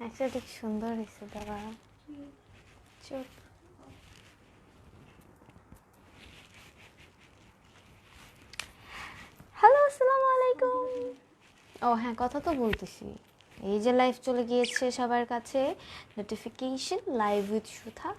Actually সুন্দর হয়েছে দাদা। চুপ। হ্যালো, আসসালামু আলাইকুম। ও হ্যাঁ, কথা তো বলতেছি। এই যে লাইভ চলে গিয়েছে সবার কাছে, নোটিফিকেশন লাইভ উইথ সুথা।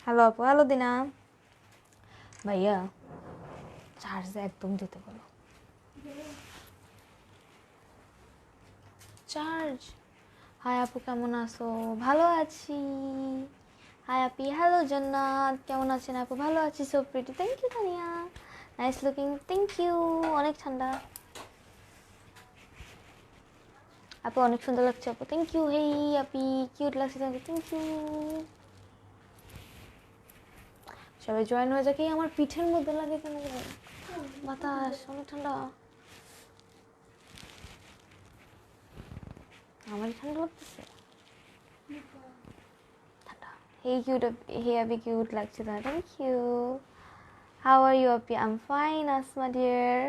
হ্যালো আপু, হ্যালো দিনা ভাইয়া, চার্জে একদম দিতে বলো। চার্জ। হাই আপু, কেমন আছো? ভালো আছি। হাই আপি, হ্যালো জান্নাত, কেমন আছেন আপু? ভালো আছি, so pretty, thank you Tania, nice looking, thank you. অনেক ঠান্ডা আপু, অনেক সুন্দর লাগছে আপু, thank you. Hey Api, cute লাগছে তোমাকে, থ্যাংক ইউ। সবাই জয়েন হয়ে যাকে। আমার পিঠের মধ্যে লাগে কেন? বাতাস অনেক ঠান্ডা, আমারই ঠান্ডা লাগতেছে। ঠান্ডা। হেই কিউট, হে আপি, কিউট লাগছে তোমার, thank you. How are you আপি? I am fine Asma dear.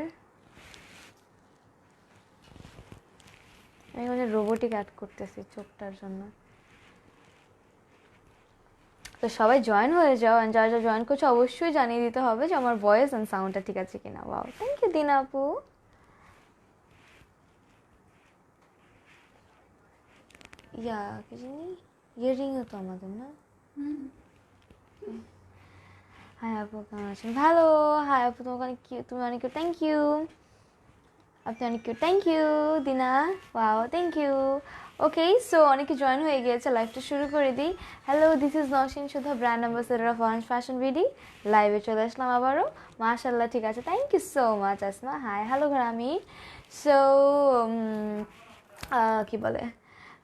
আমি মানে রোবোটিক অ্যাড করতেছি চোখটার জন্য। তো সবাই জয়েন হয়ে যাও, অ্যান্ড যারা যারা জয়েন করছো অবশ্যই জানিয়ে দিতে হবে যে আমার ভয়েস অ্যান্ড সাউন্ডটা ঠিক আছে কিনা। ওয়াও, থ্যাংক ইউ দিনা আপু। ইয়া কি জানি, ইয়ারিংও তো আমাদের না। হাই আপু, কেমন আছেন? ভালো। হাই আপু, তোমাকে অনেক কিউট, তুমি অনেক কিউট, থ্যাংক ইউ। আপনি অনেক cute, thank you Dina. Wow, thank you. Okay, so অনেকে জয়েন হয়ে গিয়েছে, লাইভটা শুরু করে দিই। Hello, this is Naushin Sudha, brand ambassador of Orange Fashion BD. লাইভে চলে আসলাম আবারও, মাশাল্লাহ। ঠিক আছে, thank you so much Asma. Hi, hello গ্রামি। সো কি বলে,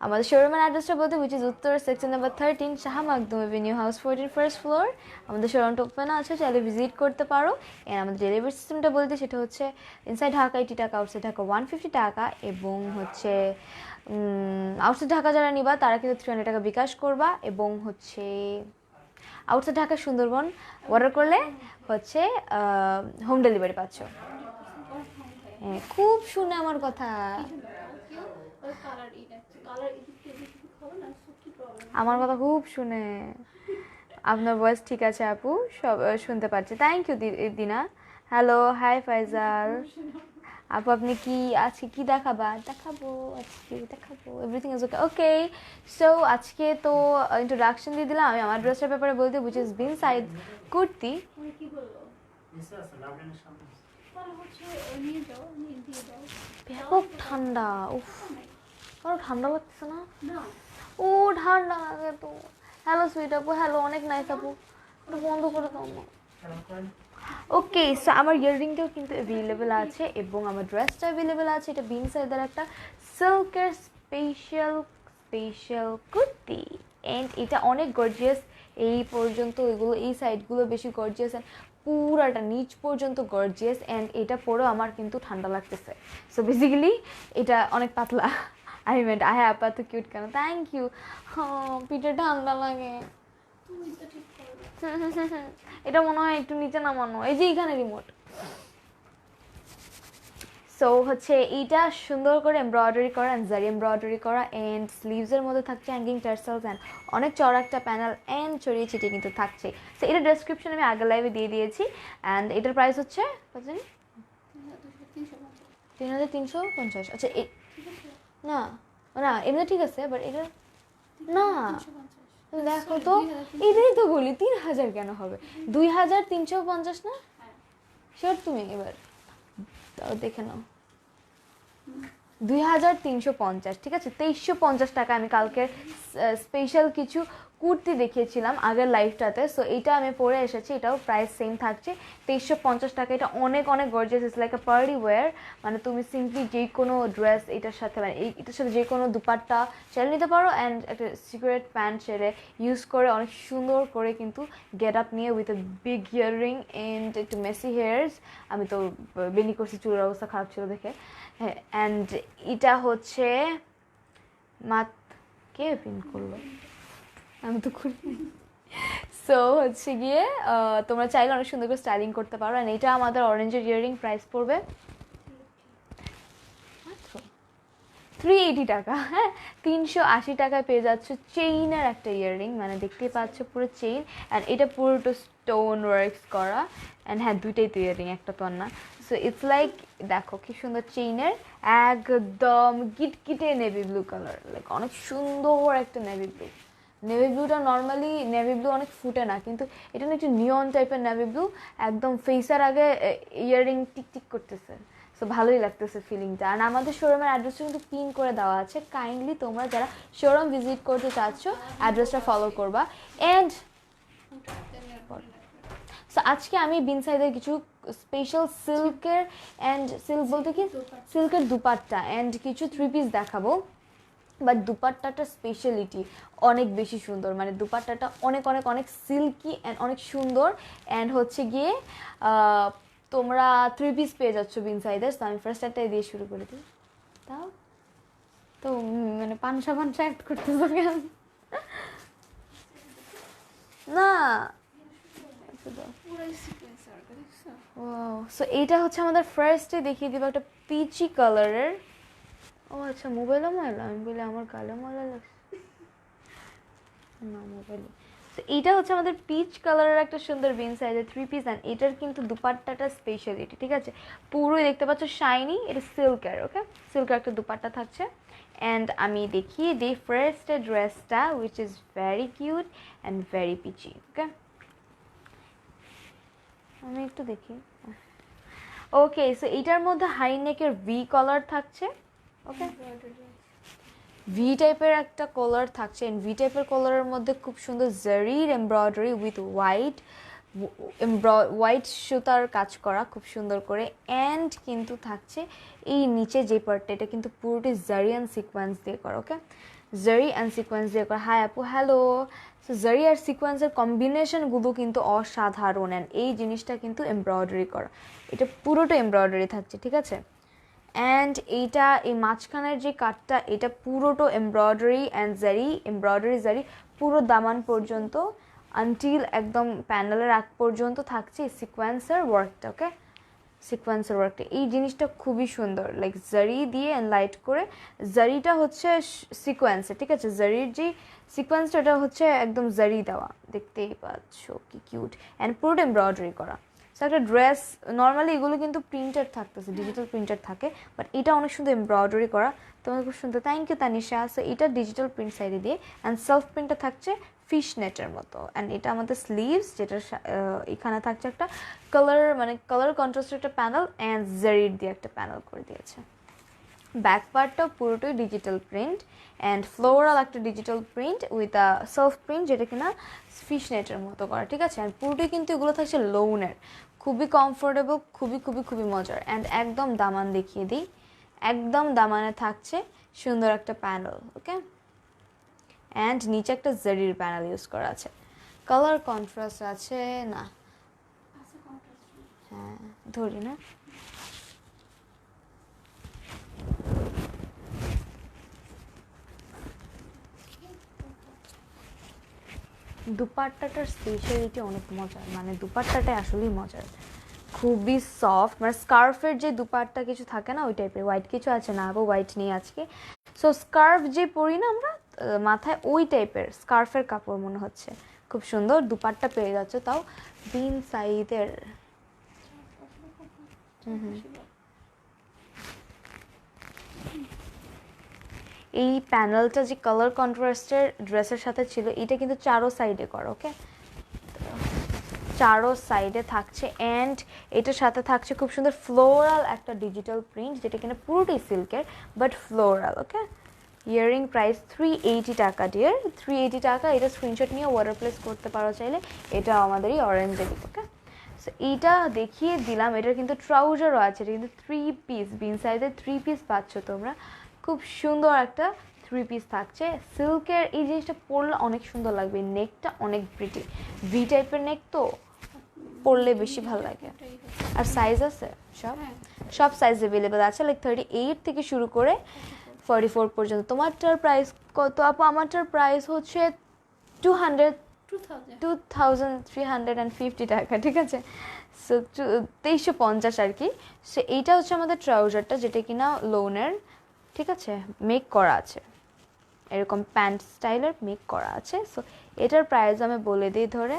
আমাদের শোরুমের অ্যাড্রেসটা বলতে, which is Uttara sector number 13, Shah Makhdum avenue, house 14, first floor. আমাদের শোরুমটা ওপেন আছে, চাইলে ভিজিট করতে পারো। এন্ড আমাদের ডেলিভারি সিস্টেমটা বলতে, সেটা হচ্ছে ইনসাইড ঢাকা 80 টাকা, আউটসাইড ঢাকা 150 টাকা, এবং হচ্ছে আউটসাইড ঢাকা যারা নিবা তারা কিন্তু 300 টাকা বিকাশ করবা, এবং হচ্ছে আউটসাইড ঢাকা সুন্দরবন অর্ডার করলে হচ্ছে হোম ডেলিভারি পাচ্ছ। হ্যাঁ, খুব শুনে আমার কথা, আমার কথা খুব শুনে। আপনার ভয়েস ঠিক আছে আপু, সব শুনতে পাচ্ছি, থ্যাংক ইউ দিনা। হ্যালো, হাই ফাইজাল আপু, আপনি কি আজকে কি দেখাবো আজকে দেখাবো, everything is okay. Okay, so আজকে তো ইন্ট্রোডাকশন দিয়ে দিলাম। আমি আমার ড্রেসের ব্যাপারে বলতে, which is bin side kurti. ব্যাপক ঠান্ডা, উফ, কারো ঠান্ডা লাগছে না? ও ঠান্ডা লাগে তো। হ্যালো সুইট আপু, হ্যালো, অনেক নাইস আপু, একটু বন্ধ করে দাও না। ওকে, সো আমার ইয়াররিংটাও কিন্তু অ্যাভেলেবেল আছে, এবং আমার ড্রেসটা অ্যাভেলেবেল আছে। এটা বিন সাইডের একটা সিল্কের স্পেশাল কুর্তি, অ্যান্ড এটা অনেক গর্জিয়াস। এই পর্যন্ত ওইগুলো, এই সাইডগুলো বেশি গর্জিয়াস, অ্যান্ড পুরাটা নিচ পর্যন্ত গর্জিয়াস, অ্যান্ড এটা পরেও আমার কিন্তু ঠান্ডা লাগতেছে। সো বেসিক্যালি এটা অনেক পাতলা। আই মিন, আই হ্যাভ এত কিউট কেন? Thank you. পিঠে ঠান্ডা লাগে। এটা মনে হয় একটু নিচে নামানো, এই যে এইখানে রিমোট। সো হচ্ছে এইটা সুন্দর করে এমব্রয়ডারি করা, জারি এমব্রয়ডারি করা, অ্যান্ড স্লিভসের মধ্যে থাকছে হ্যাঙ্গিং টার্সেলস, অ্যান্ড অনেক চড়া একটা প্যানেল, অ্যান্ড ছড়িয়ে ছিটিয়ে কিন্তু থাকছে। সো এটা ডেসক্রিপশন আমি আগের লাইভে দিয়ে দিয়েছি, অ্যান্ড এটার প্রাইস হচ্ছে কত জানি, 3350। আচ্ছা, না না এমনি ঠিক আছে, বাট এটা না, দেখো তো, এটাই তো বলি 3000 কেন হবে, 2350 না? শিওর তুমি? এবার দেখে নাও, 2350, ঠিক আছে। 2350 টাকা। আমি কালকে স্পেশাল কিছু কুর্তি দেখিয়েছিলাম আগের লাইফটাতে, সো এইটা আমি পরে এসেছি, এটাও প্রাইস সেম থাকছে 2350 টাকা। এটা অনেক অনেক gorgeous, it's like a party wear. মানে তুমি সিম্পলি যে কোনো ড্রেস এটার সাথে, মানে এটার সাথে যে কোনো দুপাট্টা ছেড়ে নিতে পারো, অ্যান্ড একটা সিগারেট প্যান্ট ছেড়ে ইউজ করে অনেক সুন্দর করে কিন্তু গেট আপ নিয়ে, with a big earring and একটু মেসি হেয়ার্স। আমি তো বেনি করছি, চুলের অবস্থা খারাপ ছিল দেখে। হ্যাঁ, অ্যান্ড এটা হচ্ছে মাত কে পিন করলো, আমি তো করি। সো হচ্ছে গিয়ে তোমরা চাইলে অনেক সুন্দর করে স্টাইলিং করতে পারো। অ্যান্ড এটা আমাদের অরেঞ্জের ইয়ারিং প্রাইস পড়বে 380 টাকা। হ্যাঁ, 380 টাকায় পেয়ে যাচ্ছ চেইনের একটা ইয়াররিং, মানে দেখতেই পাচ্ছ পুরো চেইন। অ্যান্ড এটা পুরোটা স্টোন ওয়ার্কস করা। অ্যান্ড হ্যাঁ, দুইটাই তো ইয়াররিং, একটা তো না। সো ইটস লাইক, দেখো কি সুন্দর চেইনের, একদম কিটকিটে নেভি ব্লু কালার, লাইক অনেক সুন্দর একটা নেভি ব্লু। নেভি ব্লুটা নর্মালি নেভি ব্লু অনেক ফুটে না, কিন্তু এটা না একটু নিয়ন টাইপের নেভি ব্লু, একদম ফেসের আগে ইয়াররিং টিকটিক করতেছে। সো ভালোই লাগতেছে ফিলিংটা। আর আমাদের শোরুমের অ্যাড্রেসটা কিন্তু পিন করে দেওয়া আছে, কাইন্ডলি তোমরা যারা শোরুম ভিজিট করতে চাচ্ছ অ্যাড্রেসটা ফলো করবা। অ্যান্ড সো আজকে আমি বিনসাইদের কিছু স্পেশাল সিল্কের অ্যান্ড সিল্ক বলতে কি সিল্কের দুপাট্টা অ্যান্ড কিছু 3 পিস দেখাবো। বাট দুপাট্টাটা স্পেশালিটি অনেক বেশি সুন্দর, মানে দুপাট্টাটা অনেক অনেক অনেক সিল্কি অ্যান্ড অনেক সুন্দর। অ্যান্ড হচ্ছে গিয়ে তোমরা 3 পিস পেয়ে যাচ্ছ বিনসাইদের। তো আমি ফার্স্ট একটাই দিয়ে শুরু করে দিই। তাও তো মানে পানসা অ্যাড করতেছো কেন? না, সো এইটা হচ্ছে আমাদের ফার্স্টে দেখিয়ে দিব একটা পিচি কালারের। ও আচ্ছা, মোবাইলও ময়লা, আমি বলি আমার গালে ময়লা লাগছে না মোবাইলে। তো এইটা হচ্ছে আমাদের পিচ কালারের একটা সুন্দর বিন সাইজের 3 পিস। অ্যান্ড এটার কিন্তু দুপাট্টাটা স্পেশালিটি, ঠিক আছে, পুরোই দেখতে পাচ্ছ শাইনি, এটা সিল্কের। ওকে, সিল্কের একটা দুপাট্টা থাকছে। অ্যান্ড আমি দেখিয়ে দিই ফার্স্ট ড্রেসটা, which is very cute and very peachy. Okay, আমি একটু দেখি। ওকে, সো এইটার মধ্যে হাই নেকের ভি কলার থাকছে। ওকে, ভি টাইপের একটা কলার থাকছে। এন্ড ভি টাইপের কলারের মধ্যে খুব সুন্দর জারির এমব্রয়ডারি উইথ হোয়াইট সুতার কাজ করা খুব সুন্দর করে। অ্যান্ড কিন্তু থাকছে এই নিচে যে পার্টটা, এটা কিন্তু পুরোটি জারি অ্যান্ড সিকোয়েন্স দিয়ে করা। ওকে, জারি অ্যান্ড সিকোয়েন্স দিয়ে করা। হাই আপু, হ্যালো। সো জারি আর সিকোয়েন্সের কম্বিনেশনগুলো কিন্তু অসাধারণ। অ্যান্ড এই জিনিসটা কিন্তু এমব্রয়ডারি করা, এটা পুরোটা এমব্রয়ডারি থাকছে, ঠিক আছে। অ্যান্ড এইটা এই মাঝখানের যে কাটটা, এটা পুরোটা এমব্রয়ডারি অ্যান্ড জারি, এমব্রয়ডারি জারি পুরো দামান পর্যন্ত আনটিল একদম প্যানেলের আগ পর্যন্ত থাকছে সিকোয়েন্সের ওয়ার্কটা। ওকে, সিকোয়েন্সের ওয়ার্কটা, এই জিনিসটা খুবই সুন্দর, লাইক জারি দিয়ে লাইট করে। জারিটা হচ্ছে সিকোয়েন্সে, ঠিক আছে, জারির যে সিকোয়েন্সটা ওটা হচ্ছে একদম জারি দেওয়া, দেখতেই পাচ্ছ কি কিউট। অ্যান্ড পুরোটা এমব্রয়ডারি করা। সো একটা ড্রেস নর্মালি এগুলো কিন্তু প্রিন্টেড থাকতেছে, ডিজিটাল প্রিন্টেড থাকে, বাট এটা অনেক সুন্দর এমব্রয়ডারি করা, তোমার খুব সুন্দর। Thank you Tanisha. সো এটা ডিজিটাল প্রিন্ট সাইডে দিয়ে, অ্যান্ড সেলফ প্রিন্টটা থাকছে ফিশ নেটের মতো। অ্যান্ড এটা আমাদের স্লিভস, যেটা এখানে থাকছে একটা কালার, মানে কালার কন্ট্রাস্টের একটা প্যানেল অ্যান্ড জারির দিয়ে একটা প্যানেল করে দিয়েছে। ব্যাক পার্টটাও পুরোটাই ডিজিটাল প্রিন্ট অ্যান্ড ফ্লোরাল একটা digital print with a self print, যেটা কিনা ফিশ নেটের মতো করা, ঠিক আছে। অ্যান্ড পুরোটাই কিন্তু এগুলো থাকছে লোনের, খুবই কমফোর্টেবল, খুবই খুবই খুবই মজার। অ্যান্ড একদম দামান দেখিয়ে দিই, একদম দামানে থাকছে সুন্দর একটা প্যানেল। ওকে, অ্যান্ড নিচে একটা জারির প্যানেল ইউজ করা আছে। কালার কন্ট্রাস্ট আছে না? হ্যাঁ, ধরি না। দুপাট্টাটার স্পেশালিটি অনেক মজার, মানে দুপাট্টাটা আসলেই মজার, খুবই সফট, মানে স্কার্ফের যে দুপাট্টা কিছু থাকে না ওই টাইপের। হোয়াইট কিছু আছে না, আবার হোয়াইট নেই আজকে। সো স্কার্ফ যে পরি না আমরা মাথায়, ওই টাইপের স্কার্ফের কাপড় মনে হচ্ছে, খুব সুন্দর দুপাট্টা পেয়ে যাচ্ছে, তাও বিন সাইদের। এই প্যানেলটা যে কালার কন্ট্রাস্টের ড্রেসের সাথে ছিল, এটা কিন্তু চারো সাইডে করা। ওকে, চারো সাইডে থাকছে। অ্যান্ড এটার সাথে থাকছে খুব সুন্দর ফ্লোরাল একটা ডিজিটাল প্রিন্ট, যেটা কিনা পুরোটাই সিল্কের but floral. Okay, earring price 380 টাকা ডিয়ার, 380 টাকা। এটা স্ক্রিনশট নিয়ে ওয়াটার প্লেস করতে পারো চাইলে, এটা আমাদেরই অরেঞ্জের। ওকে, সো এইটা দেখিয়ে দিলাম। এটার কিন্তু ট্রাউজারও আছে, এটা কিন্তু 3 পিস, বিন সাইজের 3 পিস পাচ্ছ তোমরা। খুব সুন্দর একটা 3 পিস থাকছে সিল্কের। এই জিনিসটা পরলে অনেক সুন্দর লাগবে, নেকটা অনেক প্রিটি, ভি টাইপের নেক, তো পরলে বেশি ভালো লাগে। আর সাইজ আছে সব সাইজ অ্যাভেলেবেল আছে, লাইক 38 থেকে শুরু করে 44 পর্যন্ত। তোমারটার প্রাইস কত আপু? আমারটার প্রাইস হচ্ছে 2350 টাকা, ঠিক আছে। সো 2350 আর কি। সো এইটা হচ্ছে আমাদের ট্রাউজারটা, যেটা কিনা লোনের, ঠিক আছে, মেক করা আছে, এরকম প্যান্ট স্টাইলের মেক করা আছে। সো এটার প্রাইস আমি বলে দিই ধরে,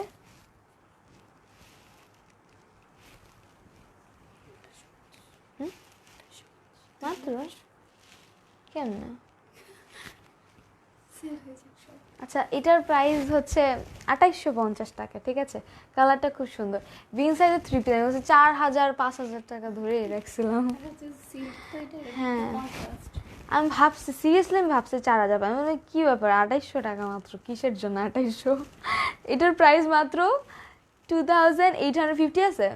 মাত্র কেমন? আচ্ছা, এটার প্রাইস হচ্ছে 2850 টাকা, ঠিক আছে। কালারটা খুব সুন্দর, বিন সাইজের 3 পিস, আমি 4000-5000 টাকা ধরে রাখছিলাম। হ্যাঁ, আমি ভাবছি সিরিয়াসলি, আমি ভাবছি 4000, আমি বলি কী ব্যাপার 2800 টাকা মাত্র, কিসের জন্য 2800? এটার প্রাইস মাত্র 2850 আছে,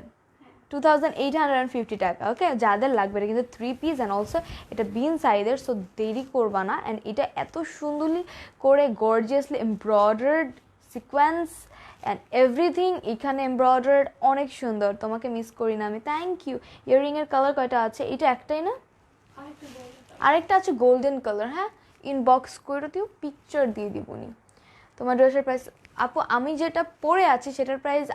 2850 টাকা। ওকে, যাদের লাগবে, এটা কিন্তু 3 পিস অ্যান্ড অলসো এটা বিন সাইজের। সো দেরি করবা না। অ্যান্ড এটা এত সুন্দরলি করে gorgeously embroidered sequence and everything এখানে এমব্রয়ডার্ড, অনেক সুন্দর, তোমাকে মিস করি না আমি। Thank you. ইয়াররিংয়ের কালার কয়টা আছে? এটা একটাই না, আরেকটা আছে গোল্ডেন কালার। হ্যাঁ, ইনবক্স করে দিও, পিকচার দিয়ে দিবনি। তোমার ড্রেসের প্রাইস আপু, আমি যেটা পরে আছি সেটার প্রাইস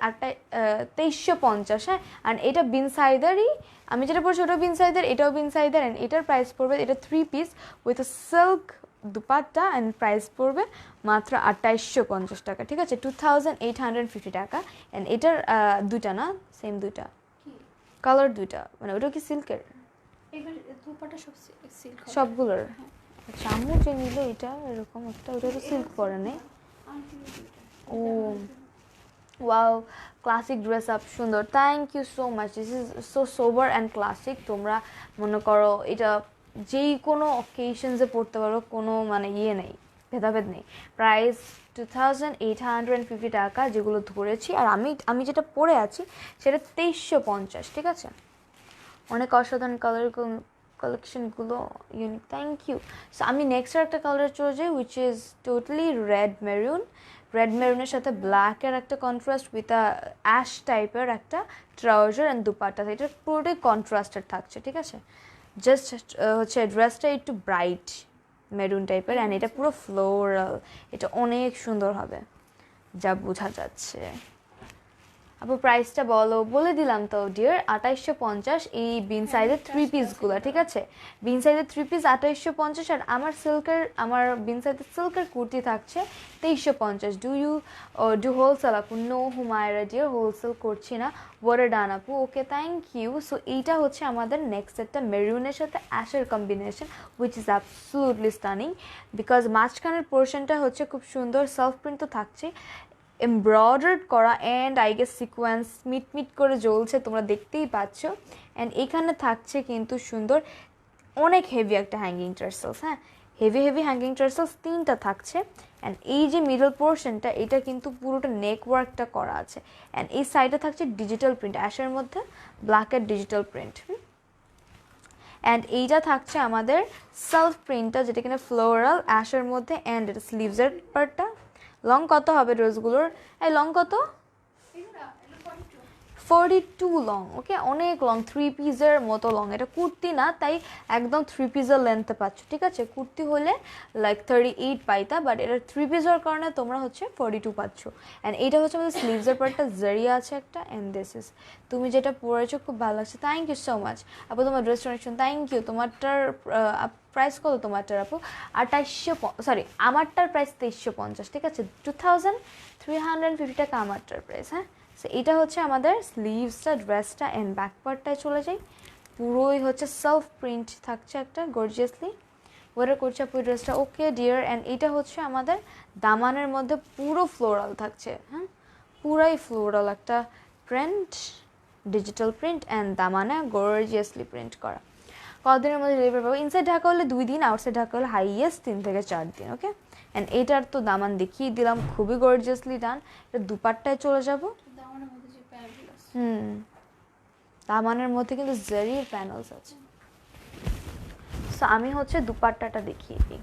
2350। হ্যাঁ, আর এটা বিন সাইদারই, আমি যেটা পড়ছি ওটাও বিন সাইদার, এটাও বিন সাইদার। অ্যান্ড এটার প্রাইস পড়বে, এটা 3 piece with silk dupatta, and price পড়বে মাত্র 2850 টাকা, ঠিক আছে, 2850 টাকা। অ্যান্ড এটার দুইটা না, সেম দুইটা কালার, দুইটা মানে ওটা কি সিল্কের? সবগুলোর? আচ্ছা, আম্মু যে নিল এটা এরকম একটা, ওটা তো সিল্ক পরে নেই। Oh wow, classic dress up, সুন্দর, thank you so much. This is so sober and classic. তোমরা মনে করো এটা যেই কোনো অকেশনসে পড়তে পারো, কোনো মানে ইয়ে নেই, ভেদাভেদ নেই। প্রাইস 2850 টাকা যেগুলো ধরেছি। আর আমি যেটা পরে আছি সেটা 2350, ঠিক আছে। অনেক অসাধারণ কালেকশনগুলো ইউনিক, থ্যাংক ইউ। সো আমি নেক্সট একটা কালার চলে যাই, উইচ ইজ টোটালি রেড মেরুনের সাথে ব্ল্যাকের একটা কন্ট্রাস্ট উইথ অ্যাশ টাইপের একটা ট্রাউজার অ্যান্ড দুপাট্টা। এটা পুরোটাই কন্ট্রাস্টেড থাকছে, ঠিক আছে। জাস্ট হচ্ছে ড্রেসটা একটু ব্রাইট মেরুন টাইপের, অ্যান্ড এটা পুরো ফ্লোরাল, এটা অনেক সুন্দর হবে যা বোঝা যাচ্ছে। আপু প্রাইসটা বলে দিলাম তো ডিয়ার, 2850 এই বিন সাইজের 3 পিসগুলো, ঠিক আছে। বিন সাইজের 3 পিস 2850। আর আমার বিন সাইজের সিল্কের কুর্তি থাকছে 2350। ডু হোলসেল আপু? নো হুমায়রা ডিয়ার, হোলসেল করছি না। ওয়ারে ডান আপু, ওকে, থ্যাংক ইউ। সো এইটা হচ্ছে আমাদের নেক্সট একটা মেরুনের সাথে অ্যাশের combination, which is absolutely stunning, because মাঝখানের পোর্শনটা হচ্ছে খুব সুন্দর, সেলফ প্রিন্ট তো থাকছে, এমব্রয়ডার্ড করা, অ্যান্ড আই গেস সিকোয়েন্স মিট করে জ্বলছে, তোমরা দেখতেই পাচ্ছ। অ্যান্ড এখানে থাকছে কিন্তু সুন্দর অনেক হেভি একটা হ্যাঙ্গিং টার্সেলস। হ্যাঁ, হেভি হ্যাঙ্গিং টার্সেলস 3টা থাকছে। অ্যান্ড এই যে মিডল পোর্শনটা, এটা কিন্তু পুরোটা নেক ওয়ার্কটা করা আছে। অ্যান্ড এই সাইডে থাকছে ডিজিটাল প্রিন্ট, অ্যাশের মধ্যে ব্ল্যাকের ডিজিটাল প্রিন্ট। অ্যান্ড এইটা থাকছে আমাদের সেলফ প্রিন্টটা, যেটা কিনা ফ্লোরাল অ্যাশের মধ্যে। অ্যান্ড এটা স্লিভসের পার্টটা। লং কত হবে ড্রেসগুলোর? এই লং কত? 42 লং। ওকে, অনেক লং, 3 পিসের মতো লং। এটা কুর্তি না, তাই একদম 3 পিসের লেন্থে পাচ্ছ, ঠিক আছে। কুর্তি হলে লাইক 38 পাইতা, বাট এটা 3 পিস হওয়ার কারণে তোমরা হচ্ছে 42 পাচ্ছ। অ্যান্ড এইটা হচ্ছে আমাদের স্লিভসের পার্টটা, জরিয়া আছে একটা। অ্যান্ড দিস ইজ, তুমি যেটা পরেছো খুব ভালো লাগছে, থ্যাংক ইউ সো মাচ আপু। তোমার ড্রেস কানেকশন, থ্যাংক ইউ। তোমারটার প্রাইস কত তোমারটার আপু? 2800, সরি আমারটার প্রাইস 2350, ঠিক আছে। 2350 টাকা আমারটার প্রাইস। হ্যাঁ, সো এটা হচ্ছে আমাদের স্লিভসটা, ড্রেসটা। অ্যান্ড ব্যাক পার্টটায় চলে যাই, পুরোই হচ্ছে সেলফ প্রিন্ট থাকছে একটা গর্জিয়াসলি। ওয়ার করছে আপু ড্রেসটা, ওকে ডিয়ার। অ্যান্ড এটা হচ্ছে আমাদের দামানের মধ্যে পুরো ফ্লোরাল থাকছে। হ্যাঁ, পুরাই ফ্লোরাল একটা প্রিন্ট, ডিজিটাল প্রিন্ট, অ্যান্ড দামানে গর্জিয়াসলি প্রিন্ট করা। কতদিনের মধ্যে ডেলিভারি পাবো? ইনসাইড ঢাকা হলে 2 দিন, আউটসাইড ঢাকা হলে হাইয়েস্ট 3 থেকে 4 দিন। ওকে, অ্যান্ড এইটার তো দামান দেখিয়ে দিলাম, খুবই গর্জিয়াসলি ডান। এটা দুপাট্টায় চলে যাব। দামানের মধ্যে কিন্তু জারির প্যানেলস আছে। সো আমি হচ্ছে দুপাট্টাটা দেখিয়ে দিই,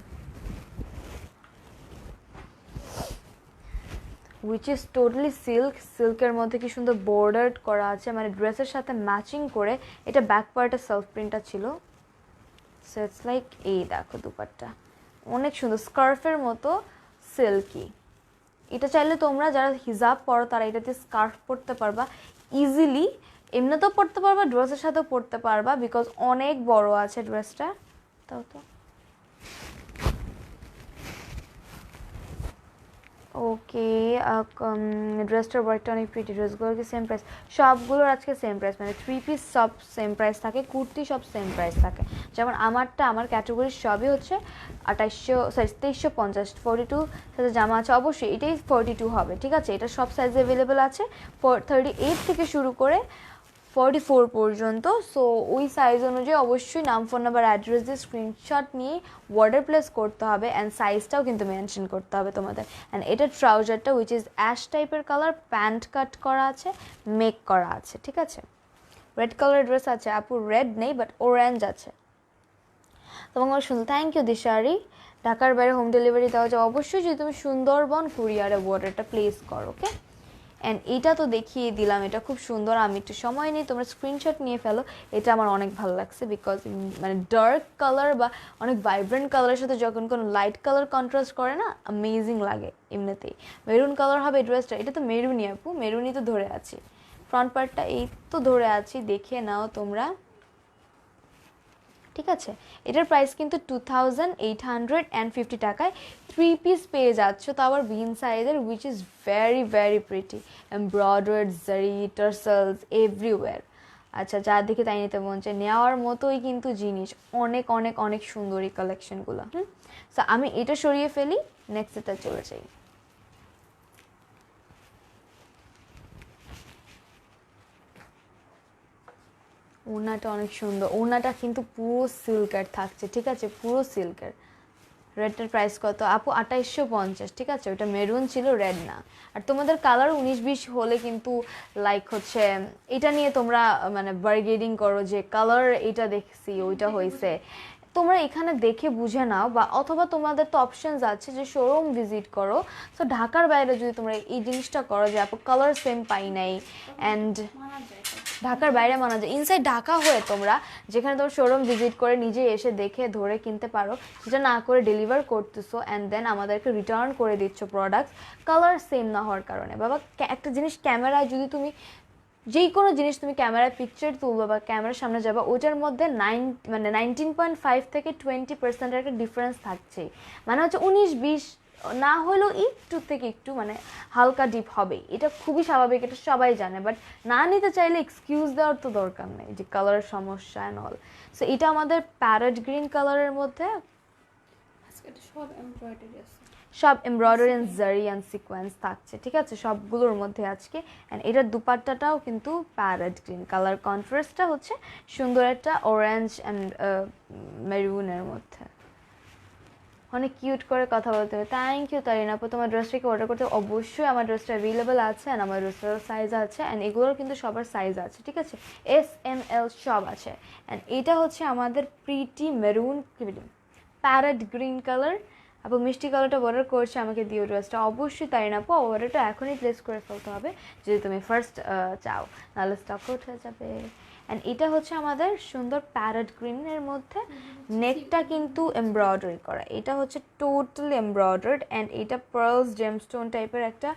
উইচ ইজ টোটালি সিল্কের মধ্যে কি সুন্দর বর্ডার্ড করা আছে, মানে ড্রেসের সাথে ম্যাচিং করে। এটা ব্যাক পার্টের সেলফ প্রিন্টটা ছিল। সো ইটস লাইক এই দেখো দুপাট্টা অনেক সুন্দর স্কার্ফের মতো সিল্কি। এটা চাইলে তোমরা যারা হিজাব পরো তারা এটাতে স্কার্ফ পরতে পারবা ইজিলি, এমনিতেও পরতে পারবা, ড্রেসের সাথেও পরতে পারবা, বিকজ অনেক বড় আছে ড্রেসটা। তাও তো ওকে, ড্রেসটার ওয়ার্কটা অনেক প্রিটি, ড্রেসগুলোর কি সেম প্রাইস? সবগুলোর আজকে সেম প্রাইস, মানে 3 পিস সব সেম প্রাইস থাকে, কুর্তি সব সেম প্রাইস থাকে। যেমন আমারটা, আমার ক্যাটাগরির সবই হচ্ছে 2350, 42 সাইজে জামা আছে, অবশ্যই এটাই 42 হবে, ঠিক আছে? এটা সব সাইজে অ্যাভেলেবেল আছে, 38 থেকে শুরু করে 44 পর্যন্ত। সো ওই সাইজ অনুযায়ী অবশ্যই নাম, ফোন নাম্বার, অ্যাড্রেস দিয়ে স্ক্রিনশট নিয়ে অর্ডার প্লেস করতে হবে, অ্যান্ড সাইজটাও কিন্তু মেনশন করতে হবে তোমাদের। অ্যান্ড এটা ট্রাউজারটা উইচ ইজ অ্যাশ টাইপের কালার, প্যান্ট কাট করা আছে, মেক করা আছে, ঠিক আছে? রেড কালারের ড্রেস আছে আপু, রেড নেই বাট অরেঞ্জ আছে। তোমাকে সুন্দর, থ্যাংক ইউ দিশারি। ঢাকার বাইরে হোম ডেলিভারি দেওয়া যায় অবশ্যই, যদি তুমি সুন্দরবন কুরিয়ারে অর্ডারটা প্লেস করো, ওকে? অ্যান্ড এটা তো দেখিয়ে দিলাম, এটা খুব সুন্দর, আমি একটু সময় নিই, তোমরা স্ক্রিনশট নিয়ে ফেলো। এটা আমার অনেক ভালো লাগছে, বিকজ মানে ডার্ক কালার বা অনেক ভাইব্রেন্ট কালারের সাথে যখন কোনো লাইট কালার কন্ট্রাস্ট করে না, অ্যামেজিং লাগে এমনিতেই। মেরুন কালার হবে ড্রেসটা, এটা তো মেরুনই আপু, মেরুনই তো ধরে আছি, ফ্রন্ট পার্টটা এই তো ধরে আছি, দেখে নাও তোমরা, ঠিক আছে? এটার প্রাইস কিন্তু 2850 টাকায় 3 পিস পেয়ে যাচ্ছ, তো আবার ভিন সাইজের, which is very very pretty, embroidered জারি, টার্সেলস এভরিওয়্যার। আচ্ছা, যা দেখে তাই নিতে মন চায়, নেওয়ার মতোই কিন্তু জিনিস, অনেক অনেক অনেক সুন্দর এই কালেকশনগুলো। সো আমি এটা সরিয়ে ফেলি, নেক্সট এটা চলে যাই। ওড়নাটা অনেক সুন্দর, ওড়নাটা কিন্তু পুরো সিল্কের থাকছে, ঠিক আছে? পুরো সিল্কের। রেডটার প্রাইস কত আপু? 2850, ঠিক আছে? ওটা মেরুন ছিল, রেড না। আর তোমাদের কালার 19-20 হলে কিন্তু লাইক হচ্ছে এটা নিয়ে তোমরা মানে বার্গেনিং করো যে কালার এটা দেখছি ওইটা হয়েছে, তোমরা এখানে দেখে বুঝে নাও, বা অথবা তোমাদের তো অপশনস আছে যে শোরুম ভিজিট করো। সো ঢাকার বাইরে যদি তোমরা এই জিনিসটা করো যে আপু কালার সেম পাই নাই, অ্যান্ড ঢাকার বাইরে মানা যায়, ইনসাইড ঢাকা হয়ে তোমরা যেখানে তোমার শোরুম ভিজিট করে নিজে এসে দেখে ধরে কিনতে পারো, সেটা না করে ডেলিভার করতেছো অ্যান্ড দেন আমাদেরকে রিটার্ন করে দিচ্ছ প্রোডাক্ট কালার সেম না হওয়ার কারণে। বাবা, একটা জিনিস ক্যামেরায় যদি তুমি যেই কোনো জিনিস তুমি ক্যামেরায় পিকচার তুলবো বা ক্যামেরার সামনে যাবা, ওটার মধ্যে 19.5 থেকে 20% একটা ডিফারেন্স থাকছে, মানে হচ্ছে 19-20 না হলেও একটু থেকে একটু মানে হালকা ডিপ হবে, এটা খুবই স্বাভাবিক, এটা সবাই জানে। বাট না নিতে চাইলে এক্সকিউজ দেওয়ার তো দরকার নেই যে কালারের সমস্যা অ্যান্ড অল। সো এটা আমাদের প্যারেট গ্রিন কালারের মধ্যে, সব এমব্রয়ডারি অ্যান্ড জারি অ্যান্ড সিকোয়েন্স থাকছে, ঠিক আছে? সবগুলোর মধ্যে আজকে। অ্যান্ড এটার দুপাট্টাটাও কিন্তু প্যারেট গ্রিন কালার, কন্ট্রাস্টটা হচ্ছে সুন্দর একটা অরেঞ্জ অ্যান্ড মেরুনের মধ্যে, অনেক কিউট করে কথা বলতে হবে। থ্যাংক ইউ তারিন আপু, তোমার ড্রেসটাকে অর্ডার করতে অবশ্যই আমার ড্রেসটা অ্যাভেলেবেল আছে, অ্যান্ড আমার ড্রেসটার সাইজ আছে, অ্যান্ড এগুলোর কিন্তু সবার সাইজ আছে, ঠিক আছে? SML সব আছে। অ্যান্ড এটা হচ্ছে আমাদের pretty maroon parrot green colour, আপু মিষ্টি কালারটা অর্ডার করছে, আমাকে দিও ড্রেসটা। অবশ্যই তারিন আপু, অর্ডারটা এখনই প্লেস করে ফেলতে হবে যদি তুমি ফার্স্ট চাও, নাহলে স্টক আউট হয়ে যাবে। অ্যান্ড এটা হচ্ছে আমাদের সুন্দর প্যারেট গ্রিনের মধ্যে, নেকটা কিন্তু এমব্রয়ডারি করা, এটা হচ্ছে টোটালি এমব্রয়ডার্ড, অ্যান্ড এটা পার্লস জেমস্টোন টাইপের একটা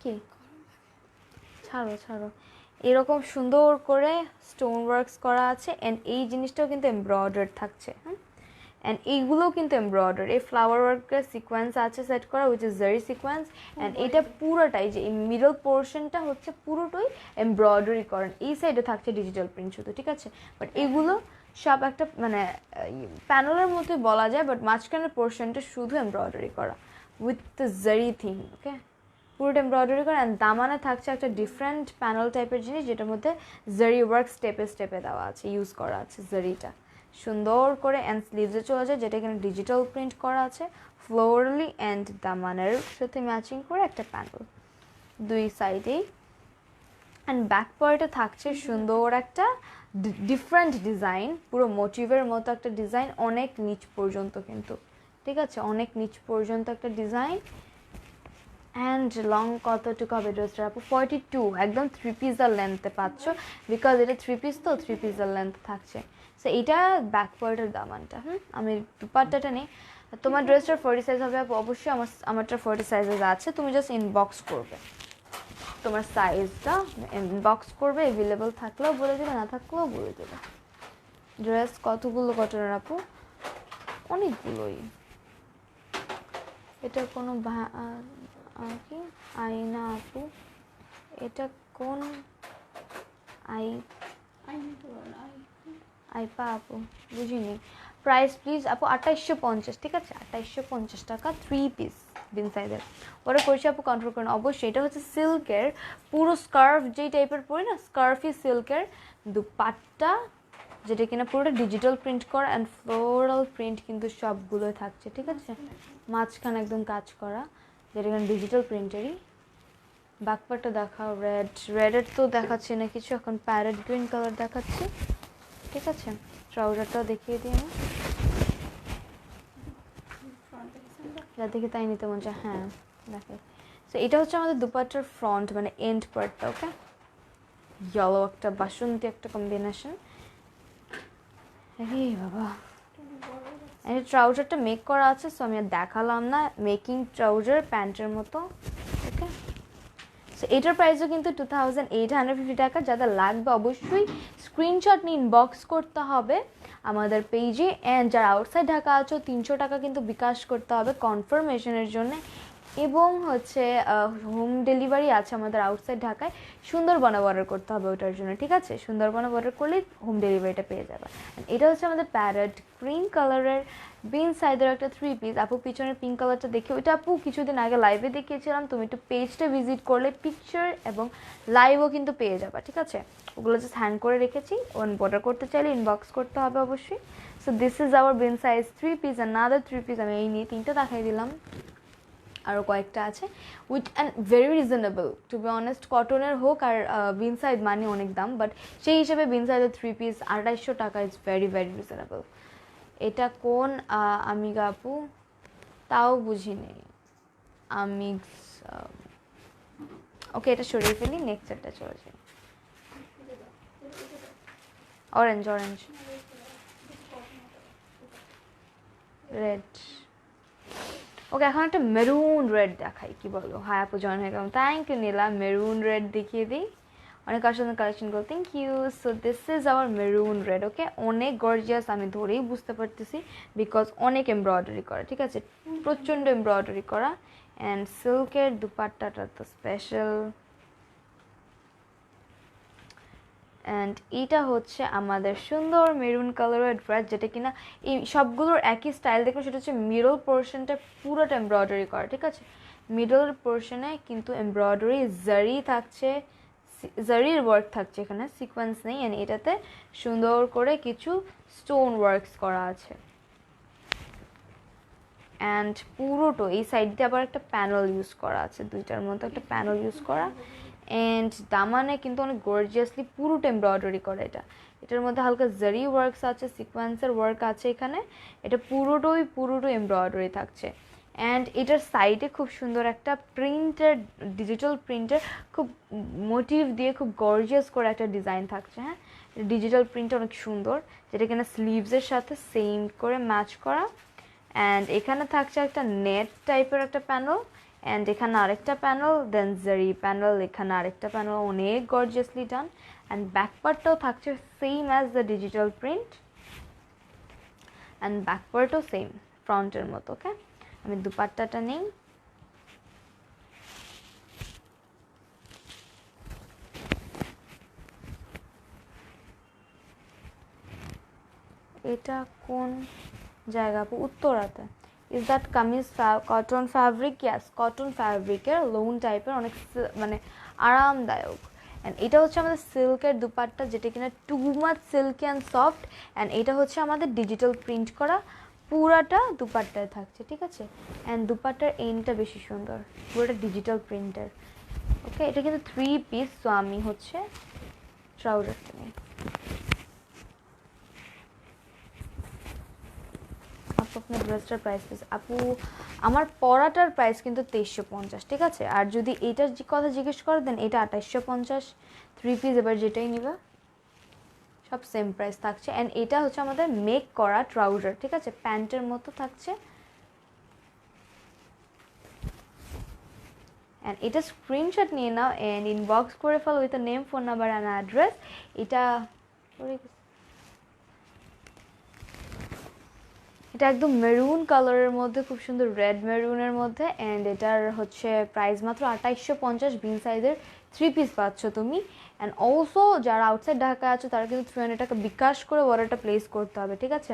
কি, ছাড়ো ছাড়ো, এরকম সুন্দর করে স্টোন ওয়ার্কস করা আছে, অ্যান্ড এই জিনিসটাও কিন্তু এমব্রয়ডার্ড থাকছে। অ্যান্ড এইগুলোও কিন্তু এমব্রয়ডারি, এই ফ্লাওয়ার ওয়ার্কের সিকোয়েন্স আছে সেট করা, উইচ ইজ জারি সিকোয়েন্স। অ্যান্ড এটা পুরোটাই যে এই মিডল পোর্শনটা হচ্ছে পুরোটাই এমব্রয়ডারি করেন, এই সাইডে থাকছে ডিজিটাল প্রিন্ট শুধু, ঠিক আছে? বাট এগুলো সব একটা মানে প্যানেলের মধ্যে বলা যায়, বাট মাঝখানের পোর্শনটা শুধু এমব্রয়ডারি করা উইথ দ্য জারি থিম, ওকে? পুরোটা এমব্রয়ডারি করা। অ্যান্ড দামানে থাকছে একটা ডিফারেন্ট প্যানেল টাইপের জিনিস, যেটার মধ্যে জারি ওয়ার্ক স্টেপে স্টেপে দেওয়া আছে, ইউজ করা আছে জারিটা সুন্দর করে। অ্যান্ড স্লিভসে চলে যায়, যেটা এখানে ডিজিটাল প্রিন্ট করা আছে ফ্লোরালি, অ্যান্ড দামানের সাথে ম্যাচিং করে একটা প্যানেল দুই সাইডেই। অ্যান্ড ব্যাক পার্টে থাকছে সুন্দর একটা ডিফারেন্ট ডিজাইন, পুরো মোটিভের মতো একটা ডিজাইন, অনেক নিচ পর্যন্ত কিন্তু, ঠিক আছে? অনেক নিচ পর্যন্ত একটা ডিজাইন, অ্যান্ড লং কতটুকু হবে ড্রেসটার আপু? 42, একদম 3 পিসের লেন্থে পাচ্ছ, বিকজ এটা 3 পিস তো 3 পিসের লেন্থ থাকছে। সো এটা ব্যাক পার্টের দামানটা। আমি দুপাট্টাটা নেই। তোমার ড্রেসটার 40 সাইজ হবে আপু? অবশ্যই আমারটা 40 সাইজেস আছে, তুমি জাস্ট ইনবক্স করবে তোমার সাইজটা, ইনবক্স করবে, অ্যাভেলেবল থাকলেও বলে দেবে, না থাকলেও বলে দেবে। ড্রেস কতগুলো কটনের আপু? অনেকগুলোই। এটা কোনো কি আয়না আপু? এটা কোন আইপা আপু? বুঝিনি। প্রাইস প্লিজ আপু? 2850, ঠিক আছে, 2850 টাকা 3 পিস বিন সাইজের। ওরা করছি আপু, কন্ট্রোল করেন অবশ্যই। এটা হচ্ছে সিল্কের পুরো স্কার্ফ, যেই টাইপের পরি না, স্কার্ফি সিল্কের দুপাট্টা, যেটা কিনা পুরোটা ডিজিটাল প্রিন্ট করা অ্যান্ড ফ্লোরাল প্রিন্ট কিন্তু সবগুলোই থাকছে, ঠিক আছে, মাঝখানে একদম কাজ করা, যেটা কিনা ডিজিটাল প্রিন্টেরই। ব্যাকপার্টটা দেখাও। রেডের তো দেখাচ্ছি না কিছু, এখন প্যারেট গ্রিন কালার দেখাচ্ছি, ঠিক আছে। ট্রাউজারটাও দেখিয়ে দিই আমি, যা দেখি তাই নিতে মন চায়। হ্যাঁ দেখে। সো এটা হচ্ছে আমাদের দুপাট্টার ফ্রন্ট, মানে এন্ড পার্টটা। ওকে, ইয়েলো একটা বাসন্তী একটা কম্বিনেশন। আরে বাবা, এই ট্রাউজারটা মেক করা আছে, সো আমি আর দেখালাম না, মেকিং ট্রাউজার প্যান্টের মতো। ওকে, সো এটার প্রাইসও কিন্তু 2850 টাকা। যাদের লাগবে অবশ্যই স্ক্রিনশট নিয়ে ইনবক্স করতে হবে আমাদের পেজে। অ্যান্ড যারা আউটসাইড ঢাকা আছো 300 টাকা কিন্তু বিকাশ করতে হবে কনফার্মেশনের জন্য। এবং হচ্ছে হোম ডেলিভারি আছে আমাদের আউটসাইড ঢাকায়, সুন্দরবনে অর্ডার করতে হবে ওটার জন্য, ঠিক আছে। সুন্দরবনে অর্ডার করলেই হোম ডেলিভারিটা পেয়ে যাবে। এটা হচ্ছে আমাদের প্যারেট গ্রিন কালারের বিন সাইজের একটা 3 পিস। আপু পিছনের পিঙ্ক কালারটা দেখে, ওইটা আপু কিছুদিন আগে লাইভে দেখিয়েছিলাম, তুমি একটু পেজটা ভিজিট করলে পিকচার এবং লাইভও কিন্তু পেয়ে যাবে, ঠিক আছে। ওগুলো জাস্ট হ্যান্ড করে রেখেছি, অর্ডার করতে চাইলে ইনবক্স করতে হবে অবশ্যই। So this is our bin size 3 piece, another 3 piece. আমি এই নিয়ে 3টা দেখাই দিলাম, আরও কয়েকটা আছে, with and very reasonable to be honest. কটনের হোক আর বিন সাইজ মানে অনেক দাম, বাট সেই হিসেবে বিন সাইজের 3 পিস 2800 টাকা ইজ ভেরি ভেরি রিজনেবল। এটা কোন আমিগা আপু? তাও বুঝিনি। আমিক্স, ওকে, এটা সরিয়ে ফেলি, নেক্সট একটা চলে যাই। Orange, orange, red. ওকে, এখন একটা মেরুন রেড দেখাই, কি বলো? হাই আপু, জয়েন হয়ে গেলাম, thank you Nila. Maroon red দেখিয়ে দিই, অনেক আসলে কালেকশন করো, thank you. So this is our maroon red. Okay, অনেক গর্জিয়াস, আমি ধরেই বুঝতে পারতেছি, বিকজ অনেক এমব্রয়ডারি করা, ঠিক আছে, প্রচণ্ড এমব্রয়ডারি করা। অ্যান্ড সিল্কের দুপাট্টাটা তো স্পেশাল। অ্যান্ড এইটা হচ্ছে আমাদের সুন্দর মেরুন কালারের ড্রেস, যেটা কিনা এই সবগুলোর একই স্টাইল দেখো, সেটা হচ্ছে মিডল পোর্শনটা পুরোটা এমব্রয়ডারি করা, ঠিক আছে। মিডল পোর্শনে কিন্তু এমব্রয়ডারি জারি থাকছে, জারির ওয়ার্ক থাকছে, এখানে সিকোয়েন্স নেই। অ্যান্ড এটাতে সুন্দর করে কিছু স্টোন ওয়ার্কস করা আছে। অ্যান্ড পুরোটো এই সাইড দিয়ে আবার একটা প্যানেল ইউজ করা আছে, দুইটার মতো একটা প্যানেল ইউজ করা। অ্যান্ড দামানে কিন্তু অনেক গর্জিয়াসলি পুরোটা এমব্রয়ডারি করা। এটার মধ্যে হালকা জারি ওয়ার্কস আছে, সিকোয়েন্সের ওয়ার্ক আছে এখানে। এটা পুরোটোই এমব্রয়ডারি থাকছে। অ্যান্ড এটার সাইডে খুব সুন্দর একটা প্রিন্টের, ডিজিটাল প্রিন্টের খুব মোটিভ দিয়ে খুব গর্জিয়াস করে একটা ডিজাইন থাকছে। হ্যাঁ, ডিজিটাল প্রিন্টটা অনেক সুন্দর, যেটা কিনা স্লিভসের সাথে সেম করে ম্যাচ করা। অ্যান্ড এখানে থাকছে একটা নেট টাইপের একটা প্যানেল, অ্যান্ড এখানে আরেকটা প্যানেল, দেন জারি প্যানেল, এখানে আরেকটা প্যানেল, অনেক গর্জিয়াসলি ডান। অ্যান্ড ব্যাকপার্টটাও থাকছে same as the digital print, and ব্যাকপার্টও সেম ফ্রন্টের মতো। ওকে, আমি দুপাট্টাটা নেই। এটা কোন জায়গা আপু? উত্তরাতে। Is that kameez cotton fabric? Yes, cotton ফ্যাব্রিকের লোন টাইপের, অনেক মানে আরামদায়ক। অ্যান্ড এটা হচ্ছে আমাদের সিল্কের দুপাট্টা, যেটা কিনা too much silky and soft. And এটা হচ্ছে আমাদের ডিজিটাল প্রিন্ট করা, পুরাটা দুপাট্টায় থাকছে, ঠিক আছে। অ্যান্ড দুপাট্টার এন্ডটা বেশি সুন্দর, পুরোটা ডিজিটাল প্রিন্টের। ওকে, এটা কিন্তু 3 পিস। সো আমি হচ্ছে ট্রাউজারটা নিই। আপু আপনার ড্রেসটার প্রাইস আপু আমার পরাটার প্রাইস কিন্তু 2350, ঠিক আছে? আর যদি এইটার কথা জিজ্ঞেস করে দেন এটা 2850 3 পিস, এবার যেটাই নিবা সব সেম প্রাইস থাকছে। অ্যান্ড এটা হচ্ছে আমাদের মেক করা ট্রাউজার, ঠিক আছে? প্যান্টের মতো থাকছে। অ্যান্ড এটা স্ক্রিনশট নিয়ে নাও অ্যান্ড ইনবক্স করে ফেলো with name, phone number and address. এটা একদম মেরুন কালারের মধ্যে, খুব সুন্দর রেড মেরুনের মধ্যে। অ্যান্ড এটার হচ্ছে প্রাইস মাত্র 2850, বিন সাইজের 3 পিস পাচ্ছ তুমি। অ্যান্ড অলসো যারা আউটসাইড ঢাকা আছো তারা কিন্তু 300 টাকা বিকাশ করে অর্ডারটা প্লেস করতে হবে, ঠিক আছে?